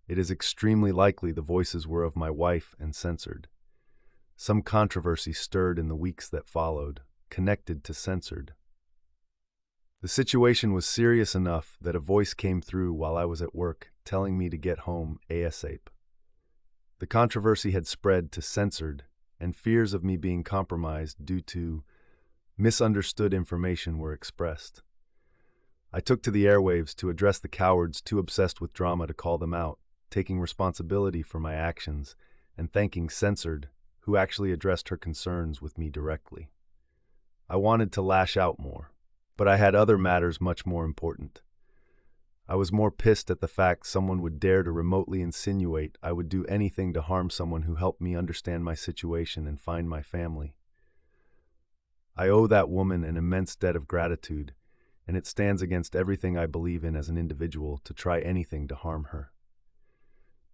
It is extremely likely the voices were of my wife and censored. Some controversy stirred in the weeks that followed, connected to censored. The situation was serious enough that a voice came through while I was at work, telling me to get home ASAP. The controversy had spread to censored, and fears of me being compromised due to misunderstood information were expressed. I took to the airwaves to address the cowards too obsessed with drama to call them out, taking responsibility for my actions and thanking censored, who actually addressed her concerns with me directly. I wanted to lash out more, but I had other matters much more important. I was more pissed at the fact someone would dare to remotely insinuate I would do anything to harm someone who helped me understand my situation and find my family. I owe that woman an immense debt of gratitude, and it stands against everything I believe in as an individual to try anything to harm her.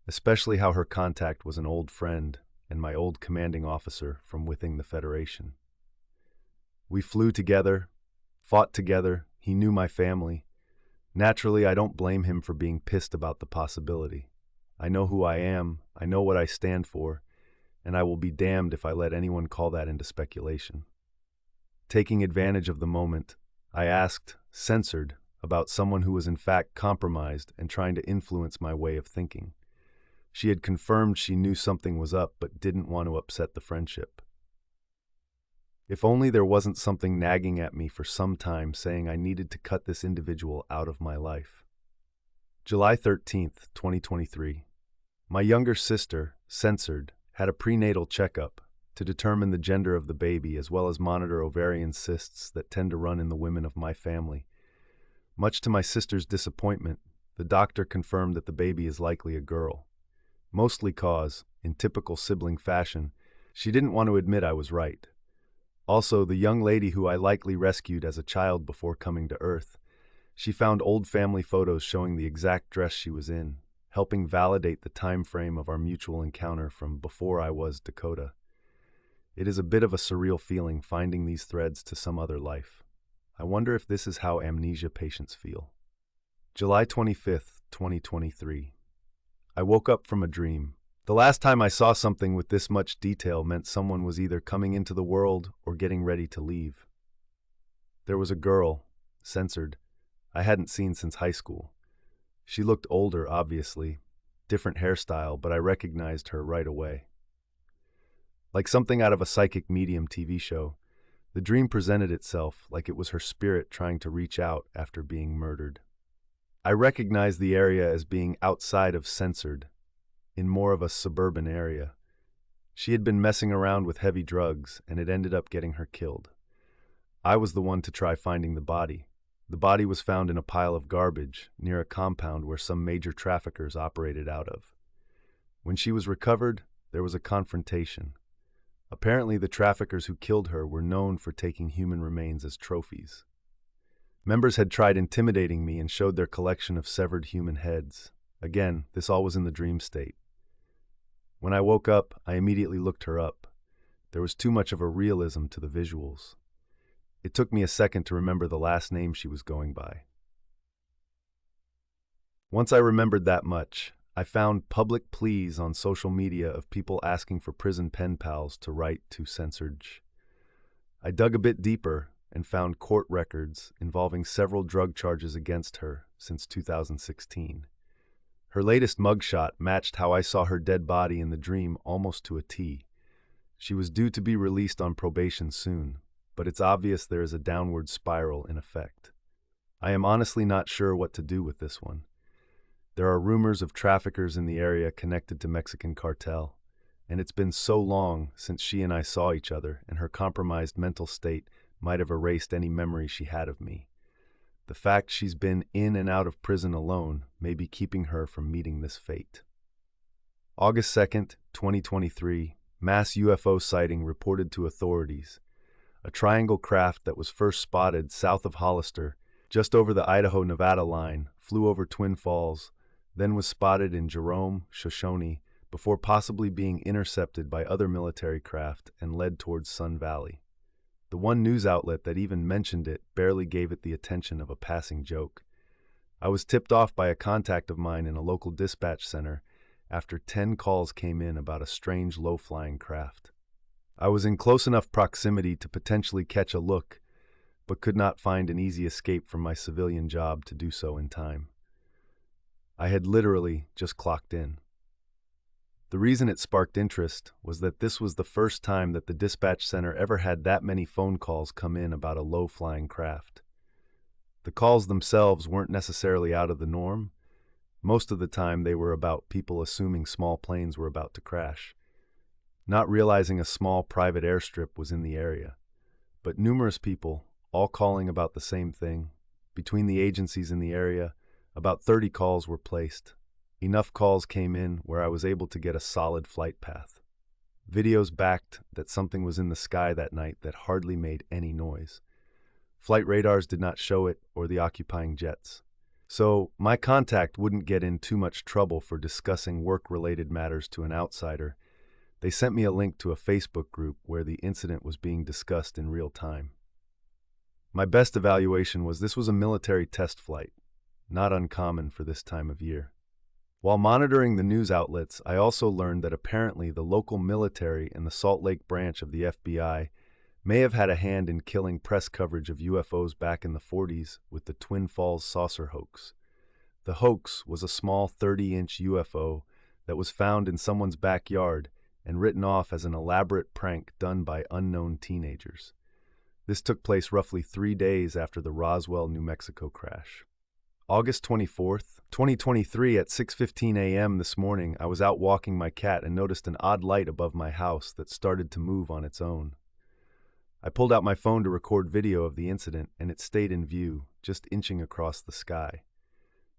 Especially how her contact was an old friend and my old commanding officer from within the Federation. We flew together, fought together, he knew my family. Naturally, I don't blame him for being pissed about the possibility. I know who I am, I know what I stand for, and I will be damned if I let anyone call that into speculation. Taking advantage of the moment, I asked, censored, about someone who was in fact compromised and trying to influence my way of thinking. She had confirmed she knew something was up but didn't want to upset the friendship. If only there wasn't something nagging at me for some time saying I needed to cut this individual out of my life. July 13th, 2023. My younger sister, censored, had a prenatal checkup to determine the gender of the baby as well as monitor ovarian cysts that tend to run in the women of my family. Much to my sister's disappointment, the doctor confirmed that the baby is likely a girl. Mostly cause, in typical sibling fashion, she didn't want to admit I was right. Also, the young lady who I likely rescued as a child before coming to Earth, she found old family photos showing the exact dress she was in, helping validate the time frame of our mutual encounter from before I was Dakota. It is a bit of a surreal feeling finding these threads to some other life. I wonder if this is how amnesia patients feel. July 25th, 2023. I woke up from a dream. The last time I saw something with this much detail meant someone was either coming into the world or getting ready to leave. There was a girl, censored, I hadn't seen since high school. She looked older, obviously, different hairstyle, but I recognized her right away. Like something out of a psychic medium TV show, the dream presented itself like it was her spirit trying to reach out after being murdered. I recognized the area as being outside of censored, in more of a suburban area. She had been messing around with heavy drugs, and it ended up getting her killed. I was the one to try finding the body. The body was found in a pile of garbage near a compound where some major traffickers operated out of. When she was recovered, there was a confrontation. Apparently, the traffickers who killed her were known for taking human remains as trophies. Members had tried intimidating me and showed their collection of severed human heads. Again, this all was in the dream state. When I woke up, I immediately looked her up. There was too much of a realism to the visuals. It took me a second to remember the last name she was going by. Once I remembered that much, I found public pleas on social media of people asking for prison pen pals to write to censored. I dug a bit deeper and found court records involving several drug charges against her since 2016. Her latest mugshot matched how I saw her dead body in the dream almost to a T. She was due to be released on probation soon, but it's obvious there is a downward spiral in effect. I am honestly not sure what to do with this one. There are rumors of traffickers in the area connected to Mexican cartel, and it's been so long since she and I saw each other, and her compromised mental state might have erased any memory she had of me. The fact she's been in and out of prison alone may be keeping her from meeting this fate. August 2nd, 2023, mass UFO sighting reported to authorities. A triangle craft that was first spotted south of Hollister, just over the Idaho-Nevada line, flew over Twin Falls, then was spotted in Jerome, Shoshone, before possibly being intercepted by other military craft and led towards Sun Valley. The one news outlet that even mentioned it barely gave it the attention of a passing joke. I was tipped off by a contact of mine in a local dispatch center after 10 calls came in about a strange low-flying craft. I was in close enough proximity to potentially catch a look, but could not find an easy escape from my civilian job to do so in time. I had literally just clocked in. The reason it sparked interest was that this was the first time that the dispatch center ever had that many phone calls come in about a low-flying craft. The calls themselves weren't necessarily out of the norm. Most of the time they were about people assuming small planes were about to crash, not realizing a small private airstrip was in the area. But numerous people, all calling about the same thing. Between the agencies in the area, about 30 calls were placed. Enough calls came in where I was able to get a solid flight path. Videos backed that something was in the sky that night that hardly made any noise. Flight radars did not show it or the occupying jets. So my contact wouldn't get in too much trouble for discussing work-related matters to an outsider. They sent me a link to a Facebook group where the incident was being discussed in real time. My best evaluation was this was a military test flight, not uncommon for this time of year. While monitoring the news outlets, I also learned that apparently the local military and the Salt Lake branch of the FBI may have had a hand in killing press coverage of UFOs back in the 40s with the Twin Falls saucer hoax. The hoax was a small 30-inch UFO that was found in someone's backyard and written off as an elaborate prank done by unknown teenagers. This took place roughly 3 days after the Roswell, New Mexico crash. August 24th, 2023 at 6:15 a.m. this morning, I was out walking my cat and noticed an odd light above my house that started to move on its own. I pulled out my phone to record video of the incident, and it stayed in view, just inching across the sky.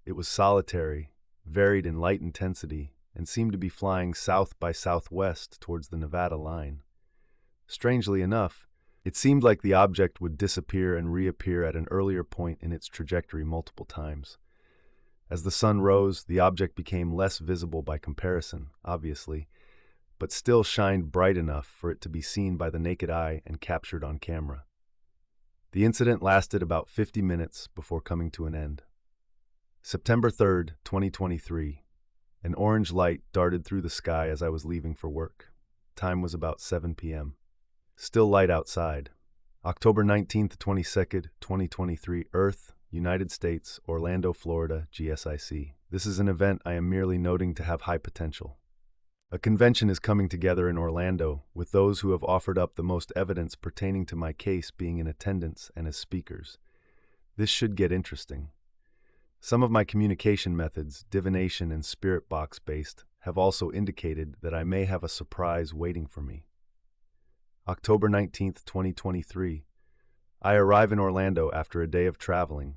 It was solitary, varied in light intensity, and seemed to be flying south by southwest towards the Nevada line. Strangely enough, it seemed like the object would disappear and reappear at an earlier point in its trajectory multiple times. As the sun rose, the object became less visible by comparison, obviously, but still shined bright enough for it to be seen by the naked eye and captured on camera. The incident lasted about 50 minutes before coming to an end. September 3rd, 2023. An orange light darted through the sky as I was leaving for work. Time was about 7 p.m. Still light outside. October 19th, 22nd, 2023, Earth, United States, Orlando, Florida, GSIC. This is an event I am merely noting to have high potential. A convention is coming together in Orlando, with those who have offered up the most evidence pertaining to my case being in attendance and as speakers. This should get interesting. Some of my communication methods, divination and spirit box based, have also indicated that I may have a surprise waiting for me. October 19th, 2023. I arrive in Orlando after a day of traveling.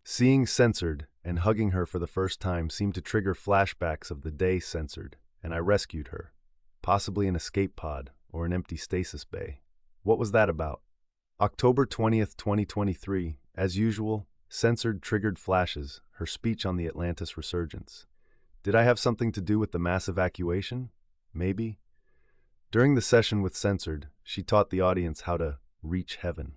Seeing Censored and hugging her for the first time seemed to trigger flashbacks of the day Censored, and I rescued her, possibly an escape pod or an empty stasis bay. What was that about? October 20th, 2023. As usual, Censored triggered flashes, her speech on the Atlantis resurgence. Did I have something to do with the mass evacuation? Maybe. During the session with Censored, she taught the audience how to reach heaven.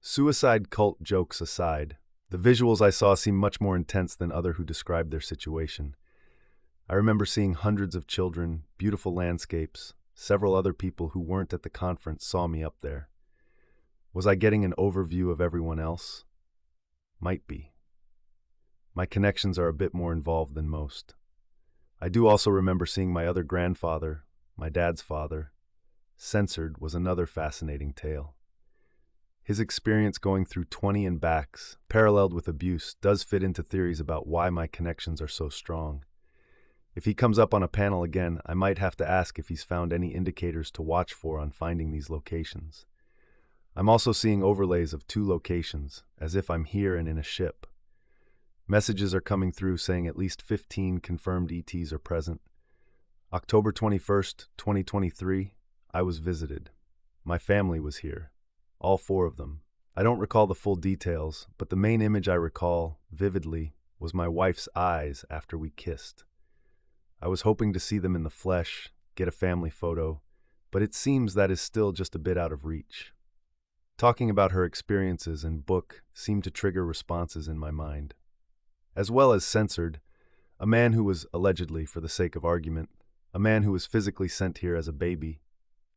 Suicide cult jokes aside, the visuals I saw seemed much more intense than others who described their situation. I remember seeing hundreds of children, beautiful landscapes. Several other people who weren't at the conference saw me up there. Was I getting an overview of everyone else? Might be. My connections are a bit more involved than most. I do also remember seeing my other grandfather, my dad's father. Censored was another fascinating tale. His experience going through 20 and backs, paralleled with abuse, does fit into theories about why my connections are so strong. If he comes up on a panel again, I might have to ask if he's found any indicators to watch for on finding these locations. I'm also seeing overlays of 2 locations, as if I'm here and in a ship. Messages are coming through saying at least 15 confirmed ETs are present. October 21st, 2023, I was visited. My family was here. All 4 of them. I don't recall the full details, but the main image I recall, vividly, was my wife's eyes after we kissed. I was hoping to see them in the flesh, get a family photo, but it seems that is still just a bit out of reach. Talking about her experiences and book seemed to trigger responses in my mind. As well as censored, a man who was allegedly, for the sake of argument, a man who was physically sent here as a baby.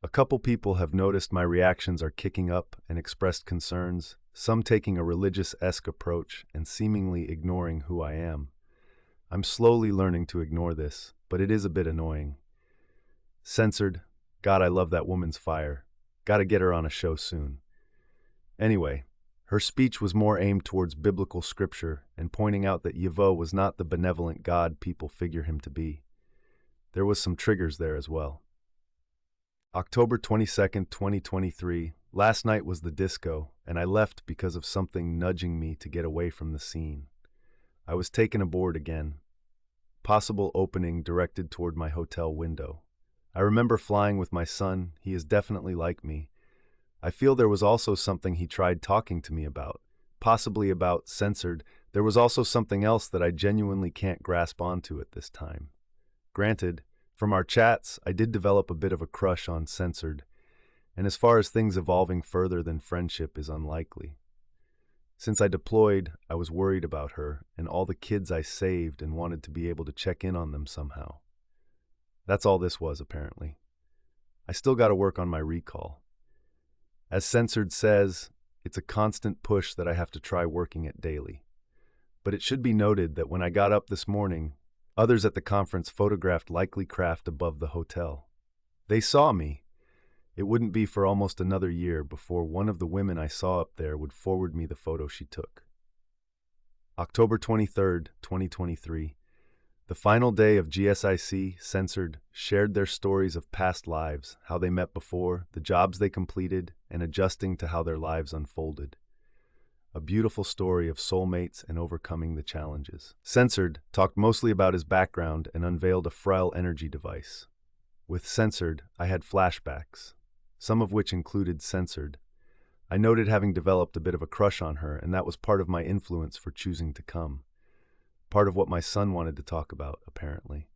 A couple people have noticed my reactions are kicking up and expressed concerns, some taking a religious-esque approach and seemingly ignoring who I am. I'm slowly learning to ignore this, but it is a bit annoying. Censored, God, I love that woman's fire. Gotta get her on a show soon. Anyway, her speech was more aimed towards biblical scripture and pointing out that Yahweh was not the benevolent God people figure him to be. There was some triggers there as well. October 22nd, 2023. Last night was the disco, and I left because of something nudging me to get away from the scene. I was taken aboard again. Possible opening directed toward my hotel window. I remember flying with my son. He is definitely like me. I feel there was also something he tried talking to me about, possibly about censored. There was also something else that I genuinely can't grasp onto at this time. Granted, from our chats, I did develop a bit of a crush on censored, and as far as things evolving further than friendship is unlikely. Since I deployed, I was worried about her and all the kids I saved and wanted to be able to check in on them somehow. That's all this was, apparently. I still got to work on my recall. As censored says, it's a constant push that I have to try working at daily. But it should be noted that when I got up this morning, others at the conference photographed likely craft above the hotel. They saw me. It wouldn't be for almost another year before one of the women I saw up there would forward me the photo she took. October 23rd, 2023. The final day of GSIC, Censored, shared their stories of past lives, how they met before, the jobs they completed, and adjusting to how their lives unfolded. A beautiful story of soulmates and overcoming the challenges. Censored talked mostly about his background and unveiled a frail energy device. With Censored, I had flashbacks, some of which included Censored. I noted having developed a bit of a crush on her, and that was part of my influence for choosing to come. Part of what my son wanted to talk about, apparently.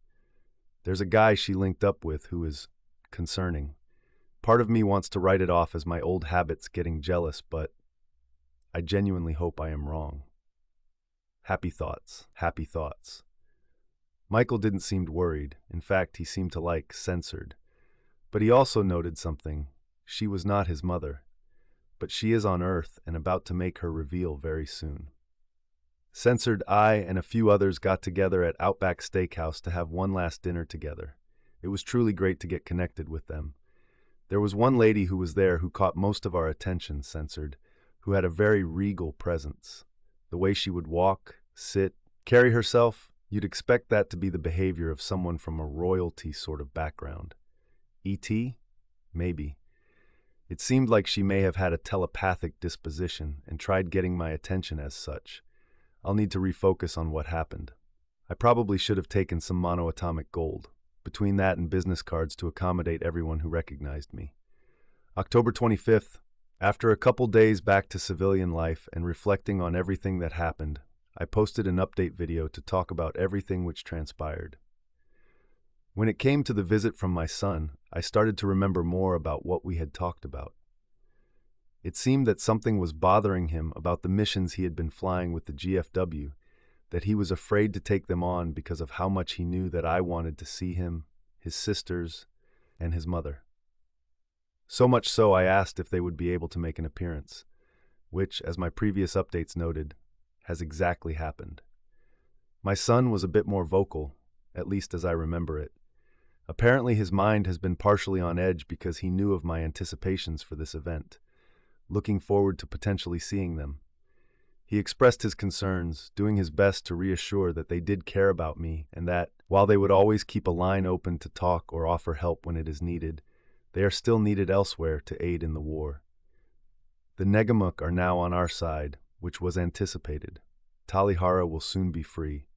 There's a guy she linked up with who is concerning. Part of me wants to write it off as my old habits getting jealous, but I genuinely hope I am wrong. Happy thoughts, happy thoughts. Michael didn't seem worried. In fact, he seemed to like Censored. But he also noted something. She was not his mother. But she is on Earth and about to make her reveal very soon. Censored, I and a few others got together at Outback Steakhouse to have one last dinner together. It was truly great to get connected with them. There was one lady who was there who caught most of our attention, Censored, who had a very regal presence. The way she would walk, sit, carry herself, you'd expect that to be the behavior of someone from a royalty sort of background. E.T.? Maybe. It seemed like she may have had a telepathic disposition and tried getting my attention as such. I'll need to refocus on what happened. I probably should have taken some monoatomic gold, between that and business cards to accommodate everyone who recognized me. October 25th, after a couple days back to civilian life and reflecting on everything that happened, I posted an update video to talk about everything which transpired. When it came to the visit from my son, I started to remember more about what we had talked about. It seemed that something was bothering him about the missions he had been flying with the GFW, that he was afraid to take them on because of how much he knew that I wanted to see him, his sisters, and his mother. So much so I asked if they would be able to make an appearance, which, as my previous updates noted, has exactly happened. My son was a bit more vocal, at least as I remember it. Apparently his mind has been partially on edge because he knew of my anticipations for this event, looking forward to potentially seeing them. He expressed his concerns, doing his best to reassure that they did care about me and that, while they would always keep a line open to talk or offer help when it is needed, they are still needed elsewhere to aid in the war. The Negamuk are now on our side, which was anticipated. Talihara will soon be free,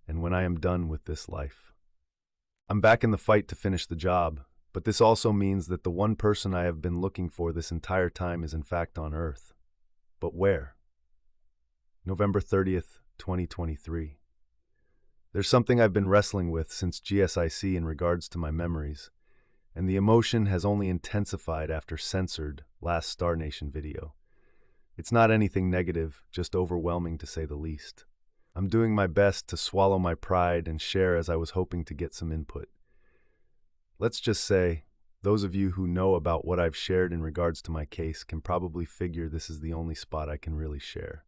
and when I am done with this life. I'm back in the fight to finish the job, but this also means that the one person I have been looking for this entire time is in fact on Earth. But where? November 30th, 2023. There's something I've been wrestling with since GSIC in regards to my memories, and the emotion has only intensified after censored last Star Nation video. It's not anything negative, just overwhelming to say the least. I'm doing my best to swallow my pride and share as I was hoping to get some input. Let's just say, those of you who know about what I've shared in regards to my case can probably figure this is the only spot I can really share.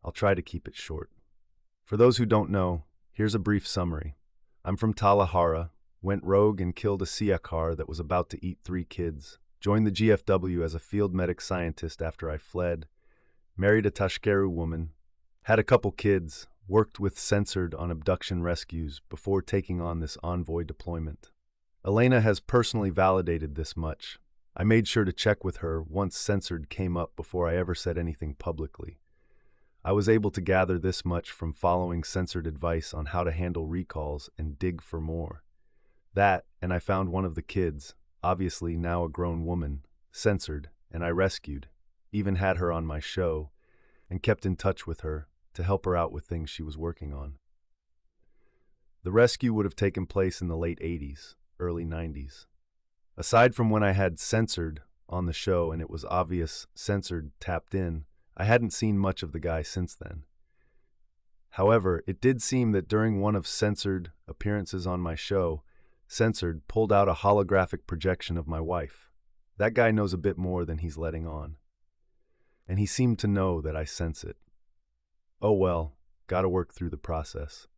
I'll try to keep it short. For those who don't know, here's a brief summary. I'm from Talahara, went rogue and killed a Siakar that was about to eat 3 kids, joined the GFW as a field medic scientist after I fled, married a Tashkeru woman, had a couple kids, worked with censored on abduction rescues before taking on this envoy deployment. Elena has personally validated this much. I made sure to check with her once censored came up before I ever said anything publicly. I was able to gather this much from following censored advice on how to handle recalls and dig for more. That, and I found one of the kids, obviously now a grown woman, censored, and I rescued, even had her on my show, and kept in touch with her to help her out with things she was working on. The rescue would have taken place in the late 80s, early 90s. Aside from when I had censored on the show and it was obvious censored tapped in, I hadn't seen much of the guy since then. However, it did seem that during one of censored appearances on my show, censored pulled out a holographic projection of my wife. That guy knows a bit more than he's letting on. And he seemed to know that I sense it. Oh well, gotta work through the process.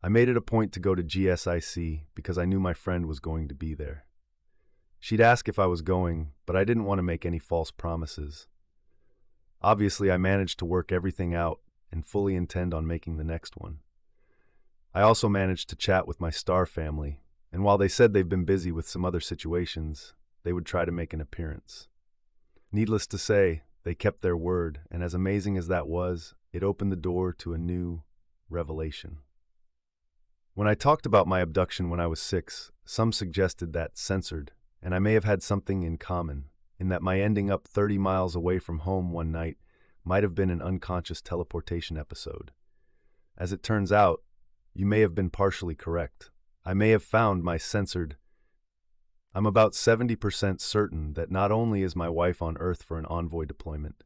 I made it a point to go to GSIC because I knew my friend was going to be there. She'd ask if I was going, but I didn't want to make any false promises. Obviously, I managed to work everything out and fully intend on making the next one. I also managed to chat with my Star family, and while they said they've been busy with some other situations, they would try to make an appearance. Needless to say, they kept their word, and as amazing as that was, it opened the door to a new revelation. When I talked about my abduction when I was 6, some suggested that censored, and I may have had something in common, in that my ending up 30 miles away from home one night might have been an unconscious teleportation episode. As it turns out, you may have been partially correct. I may have found my censored. I'm about 70% certain that not only is my wife on Earth for an envoy deployment,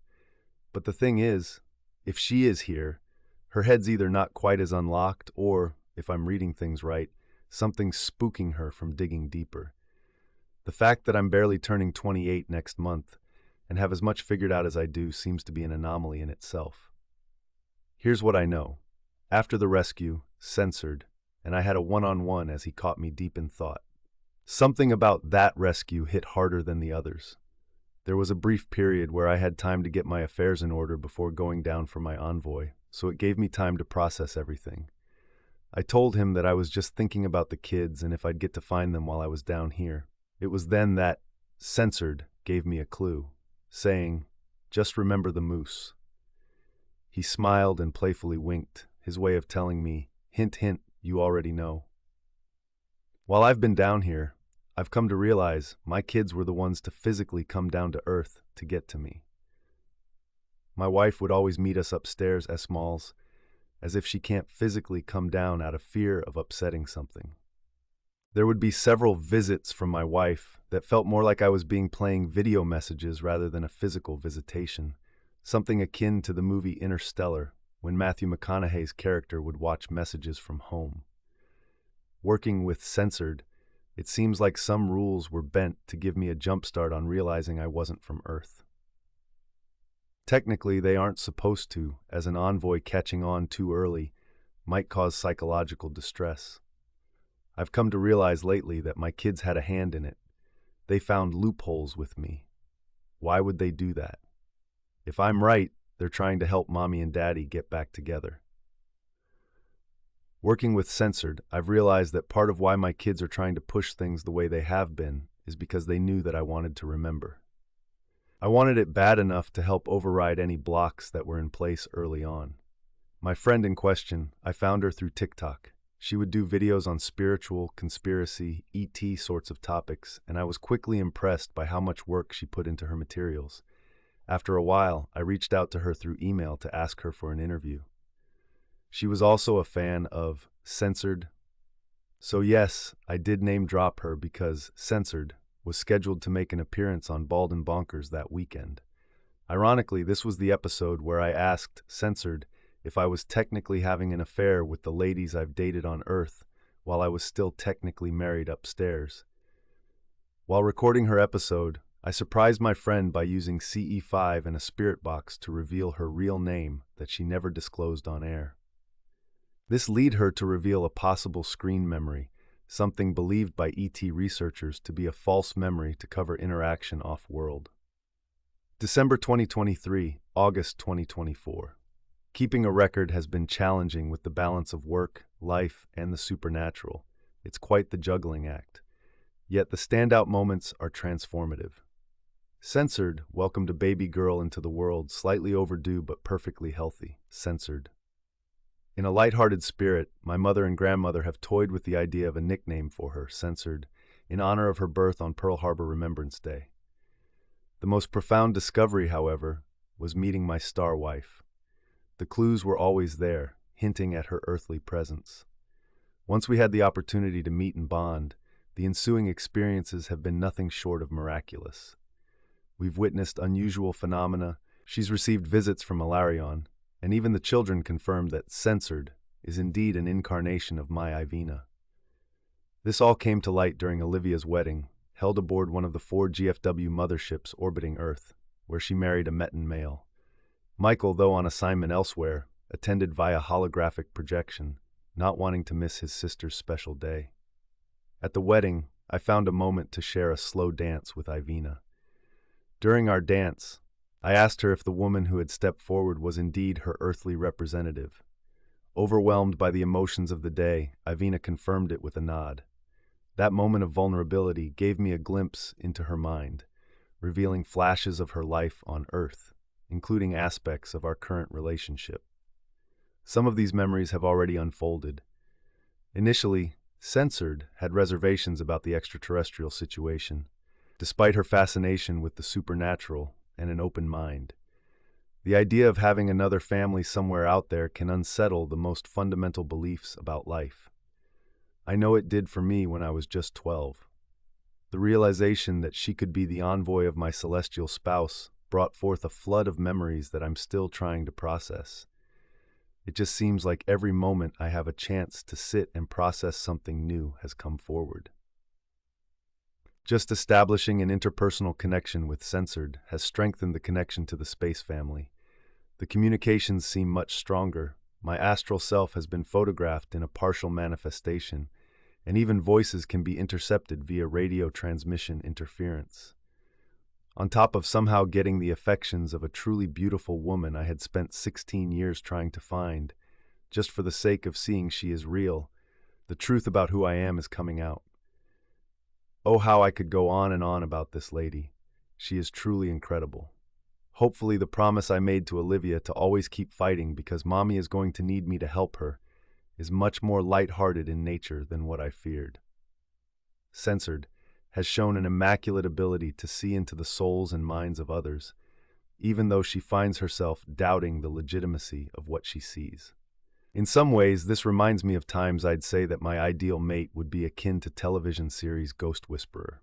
but the thing is, if she is here, her head's either not quite as unlocked or, if I'm reading things right, something's spooking her from digging deeper. The fact that I'm barely turning 28 next month and have as much figured out as I do seems to be an anomaly in itself. Here's what I know. After the rescue, censored, and I had a one-on-one as he caught me deep in thought. Something about that rescue hit harder than the others. There was a brief period where I had time to get my affairs in order before going down for my envoy, so it gave me time to process everything. I told him that I was just thinking about the kids and if I'd get to find them while I was down here. It was then that censored gave me a clue, saying, "Just remember the moose." He smiled and playfully winked, his way of telling me, "Hint, hint, you already know." While I've been down here, I've come to realize my kids were the ones to physically come down to Earth to get to me. My wife would always meet us upstairs as smalls, as if she can't physically come down out of fear of upsetting something. There would be several visits from my wife that felt more like I was being playing video messages rather than a physical visitation, something akin to the movie Interstellar, when Matthew McConaughey's character would watch messages from home. Working with censored, it seems like some rules were bent to give me a jump start on realizing I wasn't from Earth. Technically, they aren't supposed to, as an envoy catching on too early might cause psychological distress. I've come to realize lately that my kids had a hand in it. They found loopholes with me. Why would they do that? If I'm right, they're trying to help mommy and daddy get back together. Working with censored, I've realized that part of why my kids are trying to push things the way they have been is because they knew that I wanted to remember. I wanted it bad enough to help override any blocks that were in place early on. My friend in question, I found her through TikTok. She would do videos on spiritual, conspiracy, ET sorts of topics, and I was quickly impressed by how much work she put into her materials. After a while, I reached out to her through email to ask her for an interview. She was also a fan of censored So yes, I did name drop her because Censored was scheduled to make an appearance on Bald and Bonkers that weekend. Ironically, this was the episode where I asked Censored if I was technically having an affair with the ladies I've dated on Earth while I was still technically married upstairs. While recording her episode, I surprised my friend by using CE5 and a spirit box to reveal her real name that she never disclosed on air. This led her to reveal a possible screen memory, something believed by ET researchers to be a false memory to cover interaction off-world. December 2023, August 2024. Keeping a record has been challenging with the balance of work, life, and the supernatural. It's quite the juggling act. Yet the standout moments are transformative. Censored welcomed a baby girl into the world, slightly overdue but perfectly healthy. Censored. In a lighthearted spirit, my mother and grandmother have toyed with the idea of a nickname for her, Censored, in honor of her birth on Pearl Harbor Remembrance Day. The most profound discovery, however, was meeting my star wife. The clues were always there, hinting at her earthly presence. Once we had the opportunity to meet and bond, the ensuing experiences have been nothing short of miraculous. We've witnessed unusual phenomena, she's received visits from Ilarion, and even the children confirmed that Censored is indeed an incarnation of my Ivina. This all came to light during Olivia's wedding, held aboard one of the 4 GFW motherships orbiting Earth, where she married a Metan male. Michael, though on assignment elsewhere, attended via holographic projection, not wanting to miss his sister's special day. At the wedding, I found a moment to share a slow dance with Ivina. During our dance, I asked her if the woman who had stepped forward was indeed her earthly representative. Overwhelmed by the emotions of the day, Ivina confirmed it with a nod. That moment of vulnerability gave me a glimpse into her mind, revealing flashes of her life on Earth, including aspects of our current relationship. Some of these memories have already unfolded. Initially, Censored had reservations about the extraterrestrial situation, despite her fascination with the supernatural and an open mind. The idea of having another family somewhere out there can unsettle the most fundamental beliefs about life. I know it did for me when I was just 12. The realization that she could be the envoy of my celestial spouse brought forth a flood of memories that I'm still trying to process. It just seems like every moment I have a chance to sit and process something new has come forward. Just establishing an interpersonal connection with Censored has strengthened the connection to the space family. The communications seem much stronger. My astral self has been photographed in a partial manifestation, and even voices can be intercepted via radio transmission interference. On top of somehow getting the affections of a truly beautiful woman I had spent 16 years trying to find, just for the sake of seeing she is real, the truth about who I am is coming out. Oh, how I could go on and on about this lady. She is truly incredible. Hopefully the promise I made to Olivia to always keep fighting because Mommy is going to need me to help her is much more light-hearted in nature than what I feared. Censored has shown an immaculate ability to see into the souls and minds of others, even though she finds herself doubting the legitimacy of what she sees. In some ways, this reminds me of times I'd say that my ideal mate would be akin to television series Ghost Whisperer.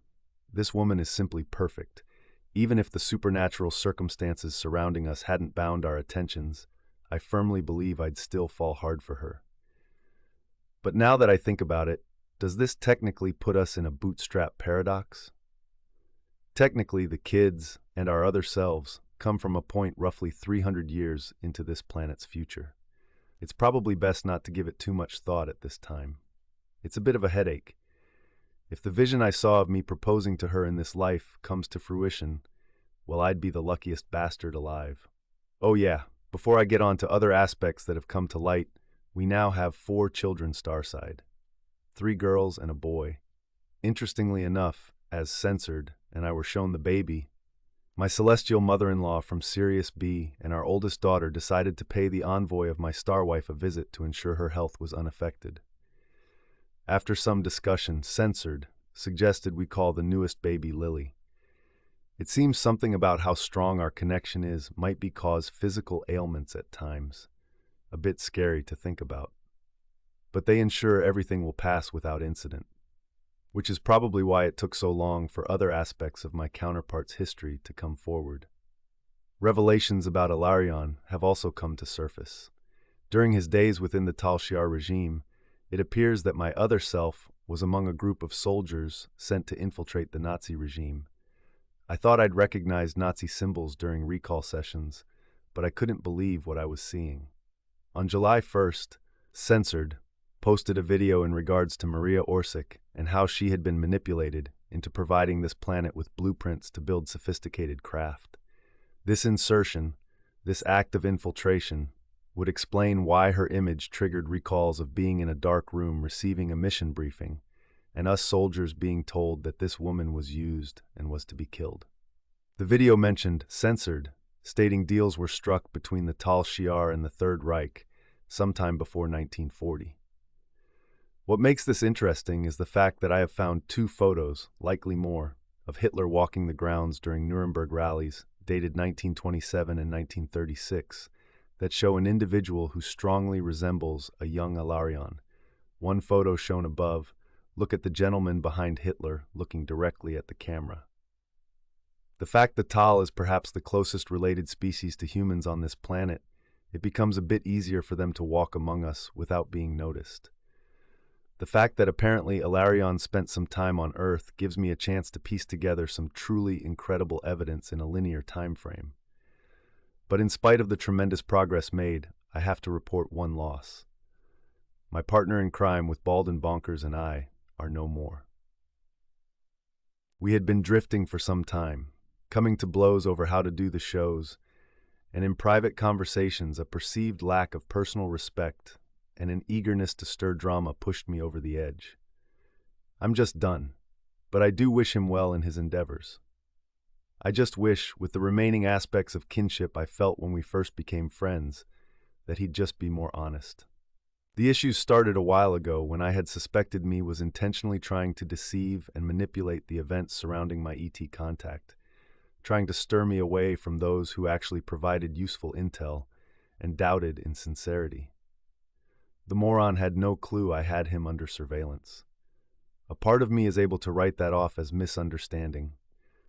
This woman is simply perfect. Even if the supernatural circumstances surrounding us hadn't bound our attentions, I firmly believe I'd still fall hard for her. But now that I think about it, does this technically put us in a bootstrap paradox? Technically, the kids and our other selves come from a point roughly 300 years into this planet's future. It's probably best not to give it too much thought at this time. It's a bit of a headache. If the vision I saw of me proposing to her in this life comes to fruition, well, I'd be the luckiest bastard alive. Oh yeah, before I get on to other aspects that have come to light, we now have 4 children starside. 3 girls and a boy. Interestingly enough, as Censored and I were shown the baby, my celestial mother-in-law from Sirius B and our oldest daughter decided to pay the envoy of my star wife a visit to ensure her health was unaffected. After some discussion, Censored suggested we call the newest baby Lily. It seems something about how strong our connection is might cause physical ailments at times. A bit scary to think about. but they ensure everything will pass without incident, which is probably why it took so long for other aspects of my counterpart's history to come forward. Revelations about Ilarion have also come to surface. During his days within the Tal Shiar regime, it appears that my other self was among a group of soldiers sent to infiltrate the Nazi regime. I thought I'd recognized Nazi symbols during recall sessions, but I couldn't believe what I was seeing. On July 1st, Censored posted a video in regards to Maria Orsic and how she had been manipulated into providing this planet with blueprints to build sophisticated craft. This insertion, this act of infiltration, would explain why her image triggered recalls of being in a dark room receiving a mission briefing, and us soldiers being told that this woman was used and was to be killed. The video mentioned Censored, stating deals were struck between the Tal Shiar and the Third Reich sometime before 1940. What makes this interesting is the fact that I have found 2 photos, likely more, of Hitler walking the grounds during Nuremberg rallies dated 1927 and 1936 that show an individual who strongly resembles a young Ilarion. One photo shown above, look at the gentleman behind Hitler looking directly at the camera. The fact that Tal is perhaps the closest related species to humans on this planet, it becomes a bit easier for them to walk among us without being noticed. The fact that apparently Ilarion spent some time on Earth gives me a chance to piece together some truly incredible evidence in a linear time frame. But in spite of the tremendous progress made, I have to report one loss. My partner in crime with Bald and Bonkers and I are no more. We had been drifting for some time, coming to blows over how to do the shows, and in private conversations a perceived lack of personal respect and an eagerness to stir drama pushed me over the edge. I'm just done, but I do wish him well in his endeavors. I just wish, with the remaining aspects of kinship I felt when we first became friends, that he'd just be more honest. The issues started a while ago when I had suspected me was intentionally trying to deceive and manipulate the events surrounding my ET contact, trying to stir me away from those who actually provided useful intel and doubted in sincerity. The moron had no clue I had him under surveillance. A part of me is able to write that off as misunderstanding,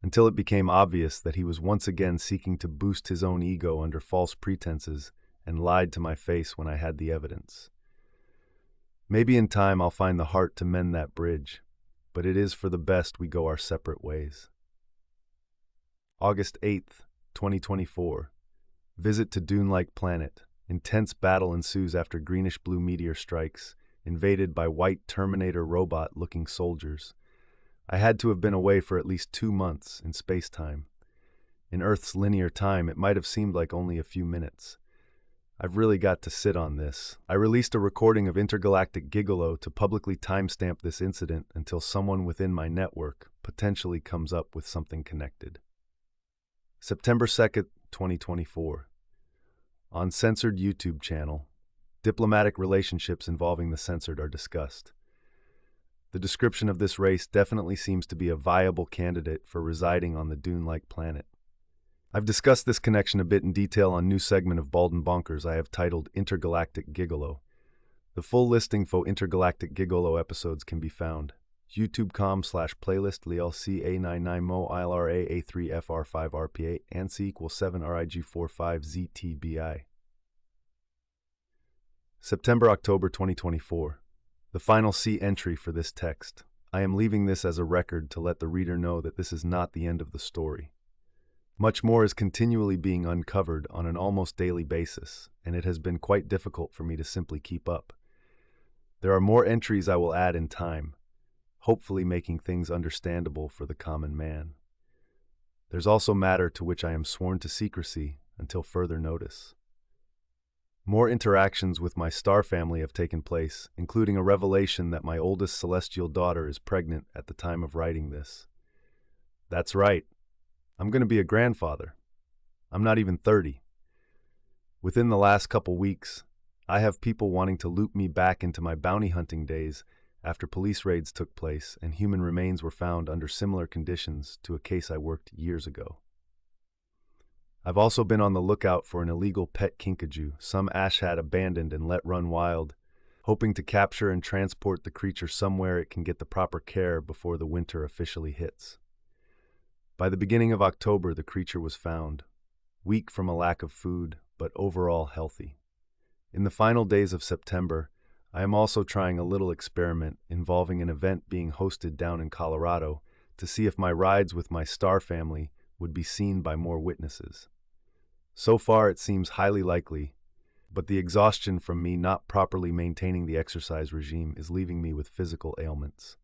until it became obvious that he was once again seeking to boost his own ego under false pretenses and lied to my face when I had the evidence. Maybe in time I'll find the heart to mend that bridge, but it is for the best we go our separate ways. August 8th, 2024. Visit to Dune-like planet. Intense battle ensues after greenish-blue meteor strikes, invaded by white Terminator robot-looking soldiers. I had to have been away for at least 2 months in space-time. In Earth's linear time, it might have seemed like only a few minutes. I've really got to sit on this. I released a recording of Intergalactic Gigolo to publicly timestamp this incident until someone within my network potentially comes up with something connected. September 2nd, 2024. On Censored YouTube channel, diplomatic relationships involving the censored are discussed. The description of this race definitely seems to be a viable candidate for residing on the Dune-like planet. I've discussed this connection a bit in detail on a new segment of Bald and Bonkers I have titled Intergalactic Gigolo. The full listing for Intergalactic Gigolo episodes can be found youtube.com/playlist LCA99mo ILRA A3FR5RPA ANSI equals 7 RIG45ZTBI. September-October 2024. The final C entry for this text. I am leaving this as a record to let the reader know that this is not the end of the story. Much more is continually being uncovered on an almost daily basis, and it has been quite difficult for me to simply keep up. There are more entries I will add in time, hopefully making things understandable for the common man. There's also matter to which I am sworn to secrecy until further notice. More interactions with my star family have taken place, including a revelation that my oldest celestial daughter is pregnant at the time of writing this. That's right. I'm going to be a grandfather. I'm not even 30. Within the last couple weeks, I have people wanting to loop me back into my bounty hunting days after police raids took place and human remains were found under similar conditions to a case I worked years ago. I've also been on the lookout for an illegal pet kinkajou some ash had abandoned and let run wild, hoping to capture and transport the creature somewhere it can get the proper care before the winter officially hits. By the beginning of October, the creature was found, weak from a lack of food, but overall healthy. In the final days of September, I am also trying a little experiment involving an event being hosted down in Colorado to see if my rides with my star family would be seen by more witnesses. So far, it seems highly likely, but the exhaustion from me not properly maintaining the exercise regime is leaving me with physical ailments.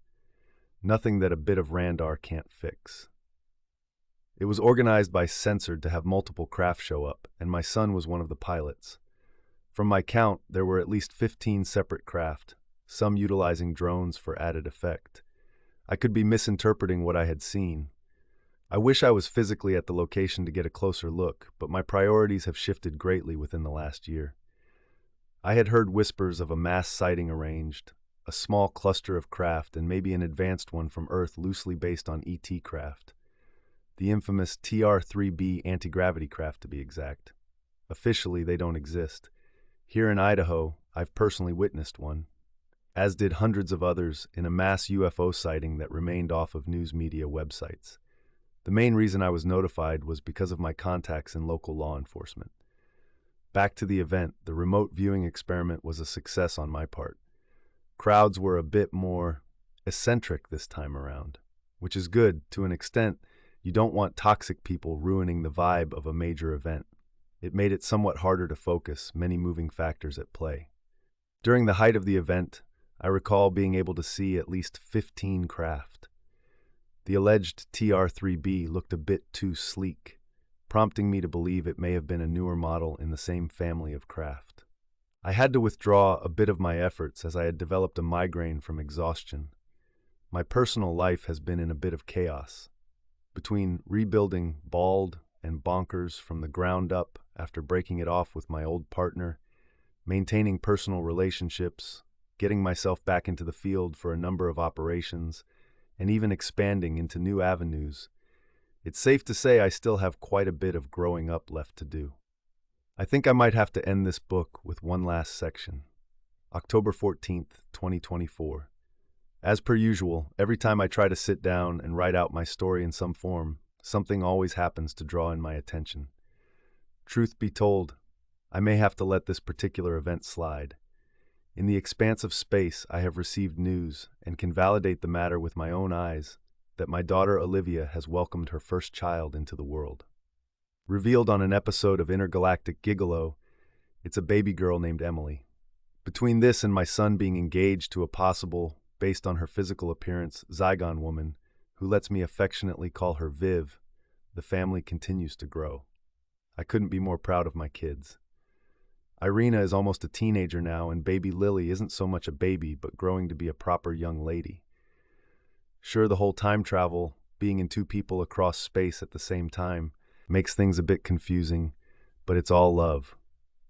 Nothing that a bit of Randar can't fix. It was organized by Censored to have multiple craft show up, and my son was one of the pilots. From my count, there were at least 15 separate craft, some utilizing drones for added effect. I could be misinterpreting what I had seen. I wish I was physically at the location to get a closer look, but my priorities have shifted greatly within the last year. I had heard whispers of a mass sighting arranged, a small cluster of craft, and maybe an advanced one from Earth loosely based on ET craft. The infamous TR-3B anti-gravity craft, to be exact. Officially, they don't exist. Here in Idaho, I've personally witnessed one, as did hundreds of others in a mass UFO sighting that remained off of news media websites. The main reason I was notified was because of my contacts in local law enforcement. Back to the event, the remote viewing experiment was a success on my part. Crowds were a bit more eccentric this time around, which is good to an extent. You don't want toxic people ruining the vibe of a major event. It made it somewhat harder to focus, many moving factors at play. During the height of the event, I recall being able to see at least 15 craft. The alleged TR-3B looked a bit too sleek, prompting me to believe it may have been a newer model in the same family of craft. I had to withdraw a bit of my efforts as I had developed a migraine from exhaustion. My personal life has been in a bit of chaos. Between rebuilding Bald and Bonkers from the ground up after breaking it off with my old partner, maintaining personal relationships, getting myself back into the field for a number of operations, and even expanding into new avenues, it's safe to say I still have quite a bit of growing up left to do. I think I might have to end this book with one last section. October 14th, 2024. As per usual, every time I try to sit down and write out my story in some form, something always happens to draw in my attention. Truth be told, I may have to let this particular event slide. In the expanse of space, I have received news and can validate the matter with my own eyes that my daughter Olivia has welcomed her first child into the world. Revealed on an episode of Intergalactic Gigolo, it's a baby girl named Emily. Between this and my son being engaged to a possible, based on her physical appearance, Zygon woman, who lets me affectionately call her Viv, the family continues to grow. I couldn't be more proud of my kids. Irina is almost a teenager now, and baby Lily isn't so much a baby, but growing to be a proper young lady. Sure, the whole time travel, being in two people across space at the same time, makes things a bit confusing, but it's all love.